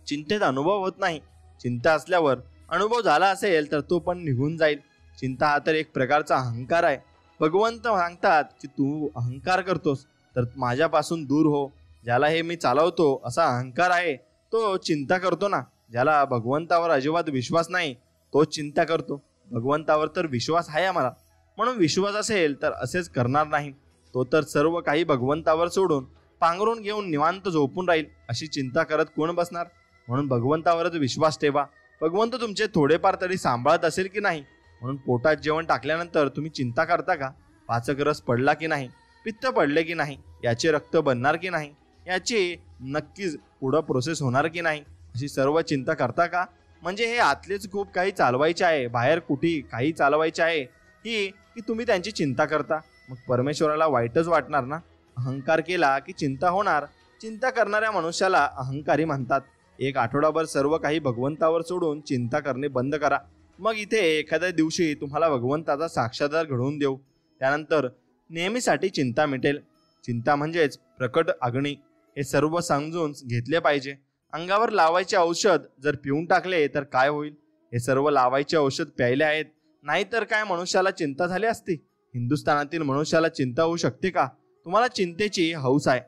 चिंतेत अनुभव होत नाही. चिंता असल्यावर अनुभव झाला असेल तर तो पण निघून जाईल. चिंता हा तर एक प्रकारचा अहंकार आहे. भगवंत सांगतात की तू अहंकार करतोस तर माझ्यापासून दूर हो. ज्याला हे मी चालवतो असा अहंकार आहे तो चिंता करतो ना. ज्याला भगवंतावर अजिबात विश्वास नाही तो चिंता करतो. भगवंतावर तर विश्वास आहे आम्हाला, म्हणून विश्वास असेल तर असेच करणार नाही. तो तर सर्व काही भगवंतावर सोडून पांघरून घेऊन निवांत झोपून राहील. अशी चिंता करत कोण बसणार? म्हणून भगवंतावरच विश्वास ठेवा. भगवंत तुमचे थोडेफार तरी सांभाळत असेल की नाही. म्हणून पोटात जेवण टाकल्यानंतर तुम्ही चिंता करता का? पाचक रस पडला की नाही, पित्त पडले की नाही, याचे रक्त बनणार की नाही, याची नक्कीच पुढं प्रोसेस होणार की नाही, अशी सर्व चिंता करता का? म्हणजे हे आतलेच खूप काही चालवायचे आहे, बाहेर कुठे काही चालवायचे आहे ही की तुम्ही त्यांची चिंता करता. मग परमेश्वराला वाईटच वाटणार ना. अहंकार केला की चिंता होणार. चिंता करणाऱ्या मनुष्याला अहंकारी म्हणतात. एक आठवडाभर सर्व काही भगवंतावर सोडून चिंता करणे बंद करा. मग इथे एखाद्या दिवशी तुम्हाला भगवंताचा साक्षात्कार घडवून देऊ. त्यानंतर नेहमीसाठी चिंता मिटेल. चिंता म्हणजेच प्रकट अग्नी, हे सर्व समजून घेतले पाहिजे. अंगावर लावायचे औषध जर पिऊन टाकले तर काय होईल? हे सर्व लावायचे औषध प्यायले आहेत, नाहीतर काय मनुष्याला चिंता झाली असती? हिंदुस्थानातील मनुष्याला चिंता होऊ शकते का? तुम्हाला चिंतेची हौस आहे?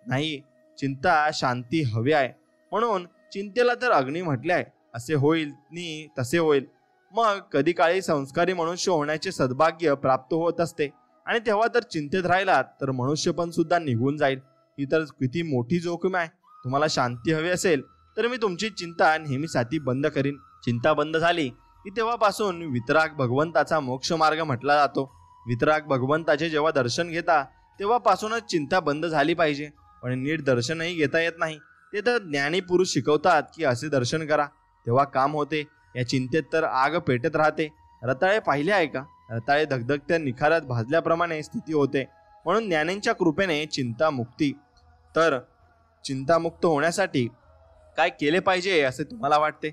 नाही, चिंता शांती हवी आहे. म्हणून चिंतेला तर अग्नी म्हटले आहे. असे होईल नि तसे होईल. मग कधी काळी संस्कारी मनुष्य होण्याचे सद्भाग्य प्राप्त होत असते आणि तेव्हा तर चिंतेत राहिलात तर मनुष्यपण सुद्धा निघून जाईल. ही तर किती मोठी जोखीम आहे. तुम्हाला शांती हवी असेल तर मी तुमची चिंता नेहमीसाठी बंद करीन. चिंता बंद झाली की तेव्हापासून वितराग भगवंताचा मोक्ष मार्ग म्हटला जातो. वितराग भगवंताचे जेव्हा दर्शन घेता तेव्हापासूनच चिंता बंद झाली पाहिजे. पण नीट दर्शनही घेता येत नाही. ते तर ज्ञानी पुरुष शिकवतात की असे दर्शन करा तेव्हा काम होते. या चिंतेत तर आग पेटत राहते. रताळे पाहिले आहे का? रताळे धगधगत्या निखारात भाजल्याप्रमाणे स्थिती होते. म्हणून ज्ञानींच्या कृपेने चिंता मुक्ती. तर चिंतामुक्त होण्यासाठी काय केले पाहिजे असे तुम्हाला वाटते?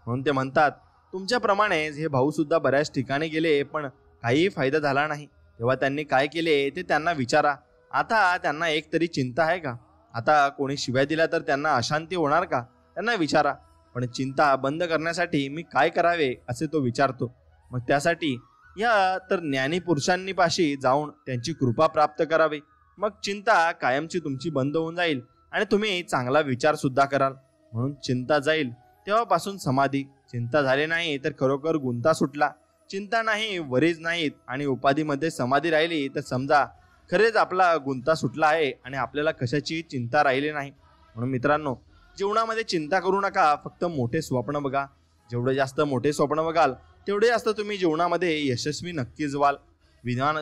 म्हणून ते म्हणतात, तुमच्याप्रमाणे हे भाऊ सुद्धा बऱ्याच ठिकाणी गेले पण काहीही फायदा झाला नाही. तेव्हा त्यांनी काय केले ते त्यांना विचारा. आता त्यांना एक तरी चिंता आहे का? आता कोणी शिव्या दिला तर त्यांना अशांती होणार का? त्यांना विचारा. पण चिंता बंद करण्यासाठी मी काय करावे असे तो विचारतो. मग त्यासाठी या तर ज्ञानी पुरुषांनी पाशी जाऊन त्यांची कृपा प्राप्त करावी. मग चिंता कायमची तुमची बंद होऊन जाईल आणि तुम्ही चांगला विचार सुद्धा कराल. म्हणून चिंता जाईल तेव्हापासून समाधी. चिंता झाली नाही तर खरोखर गुंता सुटला. चिंता नाही, वरीज नाहीत आणि उपाधीमध्ये समाधी राहिली तर समजा खरेच आपला गुंता सुटला आहे आणि आपल्याला कशाची चिंता राहिली नाही. म्हणून मित्रांनो, जीवनामध्ये चिंता करू नका. फक्त मोठे स्वप्न बघा. जेवढे जास्त मोठे स्वप्न बघाल तेवढे जास्त तुम्ही जीवनामध्ये यशस्वी नक्कीच व्हाल.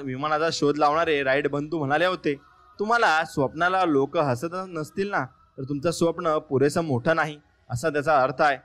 विमानाचा शोध लावणारे राईट बंधू म्हणाले होते, तुम्हाला स्वप्नाला लोक हसत नसतील ना तर तुमचं स्वप्न पुरेसं मोठं नाही, असा त्याचा अर्थ आहे.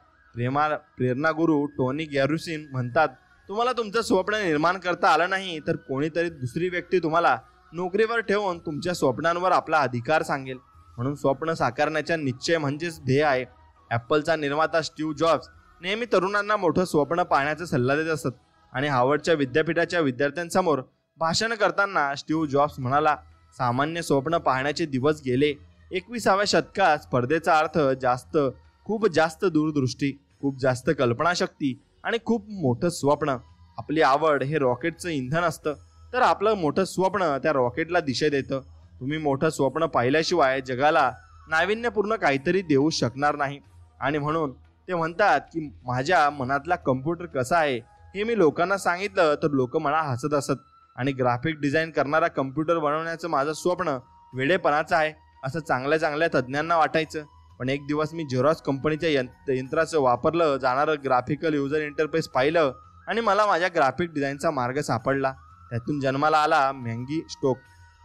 प्रेरणागुरू टोनी गॅरुसिन म्हणतात, तुम्हाला तुमचं स्वप्न निर्माण करता आलं नाही तर कोणीतरी दुसरी व्यक्ती तुम्हाला नोकरीवर ठेवून तुमच्या स्वप्नांवर आपला अधिकार सांगेल. म्हणून स्वप्न साकारण्याचा निश्चय म्हणजेच ध्येय आहे. ॲपलचा निर्माता स्टीव्ह जॉब्स नेहमी तरुणांना मोठं स्वप्न पाहण्याचा सल्ला देत असत आणि हार्वर्डच्या विद्यापीठाच्या विद्यार्थ्यांसमोर भाषण करताना स्टीव्ह जॉब्स म्हणाला, सामान्य स्वप्न पाहण्याचे दिवस गेले. 21व्या शतकात स्पर्धेचा अर्थ खूप जास्त दूरदृष्टी, खूप जास्त कल्पनाशक्ती आणि खूप मोठं स्वप्न. आपली आवड हे रॉकेटचं इंधन असतं तर आपलं मोठं स्वप्न त्या रॉकेटला दिशा देतं. तुम्ही मोठं स्वप्न पाहिल्याशिवाय जगाला नाविन्यपूर्ण काहीतरी देऊ शकणार नाही. आणि म्हणून ते म्हणतात की माझ्या मनातला कम्प्युटर कसा आहे हे मी लोकांना सांगितलं तर लोक मला हसत असत आणि ग्राफिक डिझाईन करणारा कम्प्युटर बनवण्याचं माझं स्वप्न वेडेपणाचं आहे असं चांगल्या चांगल्या तज्ज्ञांना वाटायचं. पण एक दिवस मी झेरॉक्स कंपनीच्या यंत्राचं वापरलं जाणारं ग्राफिकल युजर इंटरफेस पाहिलं आणि मला माझ्या ग्राफिक डिझाईनचा मार्ग सापडला. त्यातून जन्माला आला मॅगी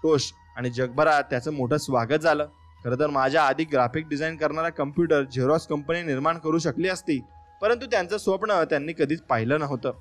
टोश आणि जगभरात त्याचं मोठं स्वागत झालं. खरं तर माझ्या आधी ग्राफिक डिझाईन करणारा कम्प्युटर झेरॉक्स कंपनी निर्माण करू शकली असती, परंतु त्यांचं स्वप्न त्यांनी कधीच पाहिलं नव्हतं.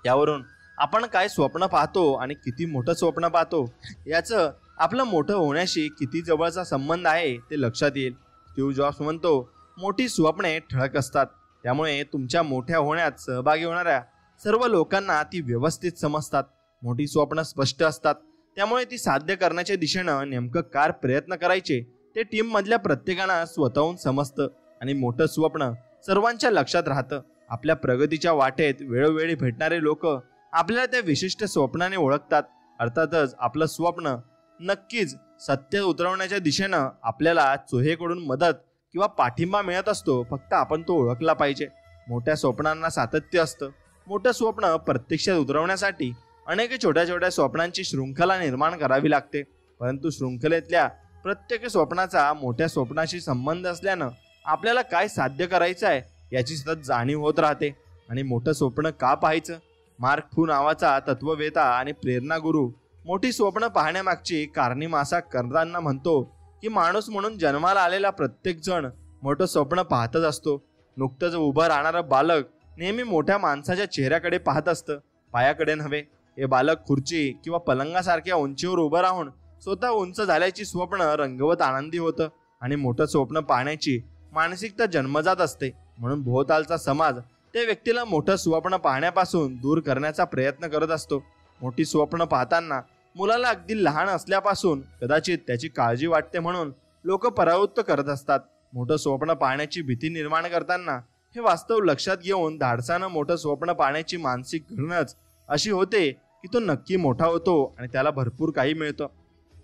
यावरून आपण काय स्वप्न पाहतो आणि किती मोठं स्वप्न पाहतो याचं आपलं मोठं होण्याशी किती जवळचा संबंध आहे ते लक्षात येईल. स्टीव्ह जॉब्स म्हणतो, मोठी स्वप्ने ठळक असतात, त्यामुळे तुमच्या मोठ्या होण्यात सहभागी होणाऱ्या सर्व लोकांना ती व्यवस्थित समजतात. मोठी स्वप्न स्पष्ट असतात, त्यामुळे ती साध्य करण्याच्या दिशेनं नेमकं काय प्रयत्न करायचे ते टीममधल्या प्रत्येकानं स्वतःहून समजतं आणि मोठं स्वप्न सर्वांच्या लक्षात राहतं. आपल्या प्रगतीच्या वाटेत वेळोवेळी भेटणारे लोक आपल्याला त्या विशिष्ट स्वप्नाने ओळखतात. अर्थातच आपलं स्वप्न नक्कीच सत्य उतरवण्याच्या दिशेनं आपल्याला चोहेकडून मदत किंवा पाठिंबा मिळत असतो, फक्त आपण तो ओळखला पाहिजे. मोठ्या स्वप्नांना सातत्य असतं. मोठं स्वप्न प्रत्यक्षात उतरवण्यासाठी अनेक छोट्या छोट्या स्वप्नांची शृंखला निर्माण करावी लागते, परंतु शृंखलेतल्या प्रत्येक स्वप्नाचा मोठ्या स्वप्नाशी संबंध असल्यानं आपल्याला काय साध्य करायचं आहे याची सतत जाणीव होत राहते. आणि मोठं स्वप्न का पाहायचं? मार्क फू नावाचा तत्ववेता आणि प्रेरणागुरू मोठी स्वप्न पाहण्यामागची कारणी करताना म्हणतो की माणूस म्हणून जन्माला आलेला प्रत्येक जण मोठं स्वप्न पाहतच असतो. नुकतंच उभं राहणारं बालक नेहमी मोठ्या माणसाच्या चेहऱ्याकडे पाहत असतं, पायाकडे नव्हे. हे बालक खुर्ची किंवा पलंगासारख्या उंचीवर उभं राहून स्वतः उंच झाल्याची स्वप्न रंगवत आनंदी होतं आणि मोठं स्वप्न पाहण्याची मानसिकता जन्मजात असते. म्हणून भोवतालचा समाज त्या व्यक्तीला मोठं स्वप्न पाहण्यापासून दूर करण्याचा प्रयत्न करत असतो. मोठी स्वप्न पाहताना मुलाला अगदी लहान असल्यापासून कदाचित त्याची काळजी वाटते म्हणून लोक परावृत्त करत असतात. मोठं स्वप्न पाहण्याची भीती निर्माण करताना हे वास्तव लक्षात घेऊन धाडसानं मोठं स्वप्न पाहण्याची मानसिक घडणच अशी होते की तो नक्की मोठा होतो आणि त्याला भरपूर काही मिळतं.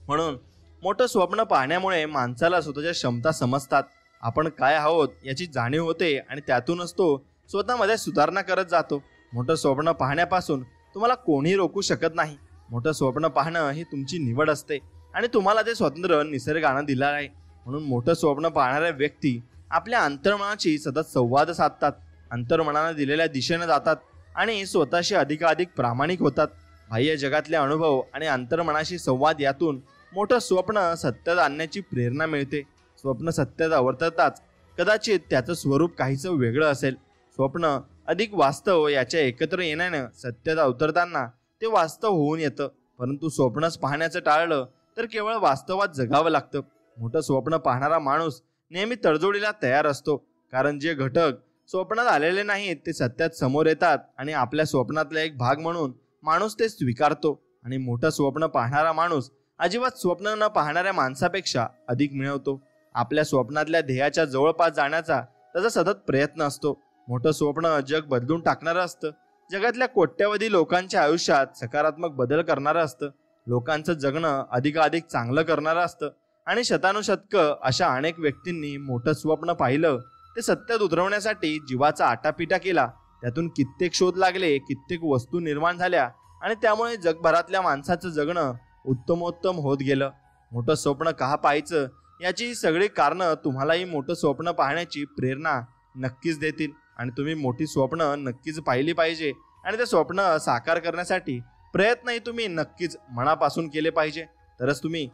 म्हणून मोठं स्वप्न पाहण्यामुळे माणसाला स्वतःच्या क्षमता समजतात, आपण काय आहोत याची जाणीव होते आणि त्यातूनच तो स्वतःमध्ये सुधारणा करत जातो. मोठं स्वप्न पाहण्यापासून तुम्हाला कोणी रोखू शकत नाही. मोठं स्वप्न पाहणं ही तुमची निवड असते आणि तुम्हाला ते स्वातंत्र्य निसर्गानं दिलं आहे. म्हणून मोठं स्वप्न पाहणाऱ्या व्यक्ती आपल्या अंतर्मनाशी सतत संवाद साधतात, अंतर्मनानं दिलेल्या दिशेनं जातात आणि स्वतःशी अधिकाधिक प्रामाणिक होतात. बाह्य जगातले अनुभव आणि अंतर्मनाशी संवाद यातून मोठं स्वप्न सत्यात आणण्याची प्रेरणा मिळते. स्वप्न सत्यात अवतरताच कदाचित त्याचं स्वरूप काहीच वेगळं असेल. स्वप्न अधिक वास्तव याच्या एकत्र येण्यानं सत्यात अवतरताना ते वास्तव होऊन येतं. परंतु स्वप्नच पाहण्याचं टाळलं तर केवळ वास्तवात जगावं लागतं. मोठं स्वप्न पाहणारा माणूस नेहमी तडजोडीला तयार असतो, कारण जे घटक स्वप्नात आलेले नाहीत ते सत्यात समोर येतात आणि आपल्या स्वप्नातला एक भाग म्हणून माणूस ते स्वीकारतो आणि मोठं स्वप्न पाहणारा माणूस अजिबात स्वप्न न पाहणाऱ्या माणसापेक्षा अधिक मिळवतो. आपल्या स्वप्नातल्या ध्येयाच्या जवळपास जाण्याचा त्याचा सतत प्रयत्न असतो. मोठं स्वप्न जग बदलून टाकणारं असतं. जगातल्या कोट्यवधी लोकांच्या आयुष्यात सकारात्मक बदल करणारं असतं. लोकांचं जगणं अधिकाधिक चांगलं करणारं असतं. आणि शतानुशतकं अशा अनेक व्यक्तींनी मोठं स्वप्न पाहिलं, ते सत्यात उतरवण्यासाठी जीवाचा आटापिटा केला. त्यातून कित्येक शोध लागले, कित्येक वस्तू निर्माण झाल्या आणि त्यामुळे जगभरातल्या माणसाचं जगणं उत्तमोत्तम होत गेलं. मोठं स्वप्न का पाहायचं याची सगळी कारणं तुम्हालाही मोठं स्वप्न पाहण्याची प्रेरणा नक्कीच देतील. आणि तुम्ही मोठी स्वप्न नक्कीच पाहिली पाहिजे आणि ते स्वप्न साकार करण्यासाठी प्रयत्नही तुम्ही नक्कीच मनापासून केले पाहिजे. तरच तुम्ही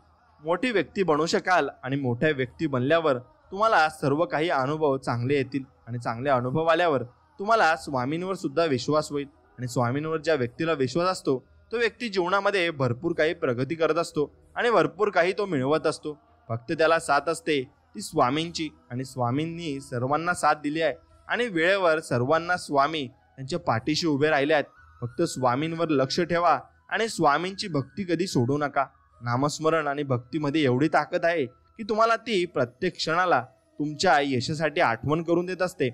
मोठी व्यक्ती बनू शकाल. आणि मोठ्या व्यक्ती बनल्यावर तुम्हाला सर्व काही अनुभव चांगले येतील. आणि चांगले अनुभव आल्यावर तुम्हाला स्वामींवर सुद्धा विश्वास होईल. आणि स्वामींवर ज्या व्यक्तीला विश्वास असतो तो व्यक्ती जीवनामध्ये भरपूर काही प्रगती करत असतो आणि भरपूर काही तो मिळवत असतो. फक्त त्याला साथ असते ती स्वामींची. आणि स्वामींनी सर्वांना साथ दिली आहे आणि वेळेवर सर्वांना स्वामी त्यांच्या पाठीशी उभे राहिले आहेत. फक्त स्वामींवर लक्ष ठेवा आणि स्वामींची भक्ती कधी सोडू नका. नामस्मरण आणि भक्तीमध्ये एवढी ताकद आहे की तुम्हाला ती प्रत्येक क्षणाला तुमच्या यशासाठी आठवण करून देत असते.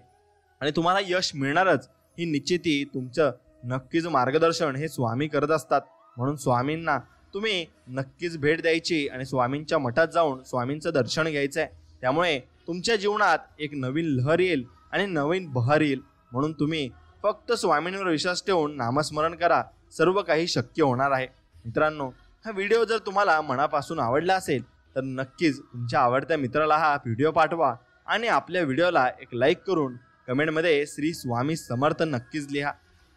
आणि तुम्हाला यश मिळणारच ही निश्चिती तुमचं नक्कीच मार्गदर्शन हे स्वामी करत असतात. म्हणून स्वामींना तुम्ही नक्कीच भेट द्यायची आणि स्वामींच्या मठात जाऊन स्वामींचं दर्शन घ्यायचं आहे. त्यामुळे तुमच्या जीवनात एक नवीन लहर येईल आणि नवीन बहर येईल. म्हणून तुम्ही फक्त स्वामींवर विश्वास ठेवून नामस्मरण करा, सर्व काही शक्य होणार आहे. मित्रांनो, हा व्हिडिओ जर तुम्हाला मनापासून आवडला असेल तर नक्कीच तुमच्या आवडत्या मित्राला हा व्हिडिओ पाठवा आणि आपल्या व्हिडिओला एक लाईक करून कमेंटमध्ये श्री स्वामी समर्थ नक्कीच लिहा.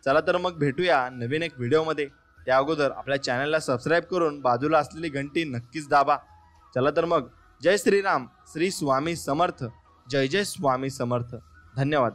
चला तर मग भेटूया नवीन एक व्हिडिओमध्ये. त्या अगोदर आपल्या चॅनलला सबस्क्राईब करून बाजूला असलेली घंटी नक्कीच दाबा. चला तर मग जय श्रीराम, श्री स्वामी समर्थ, जय जय स्वामी समर्थ. धन्यवाद.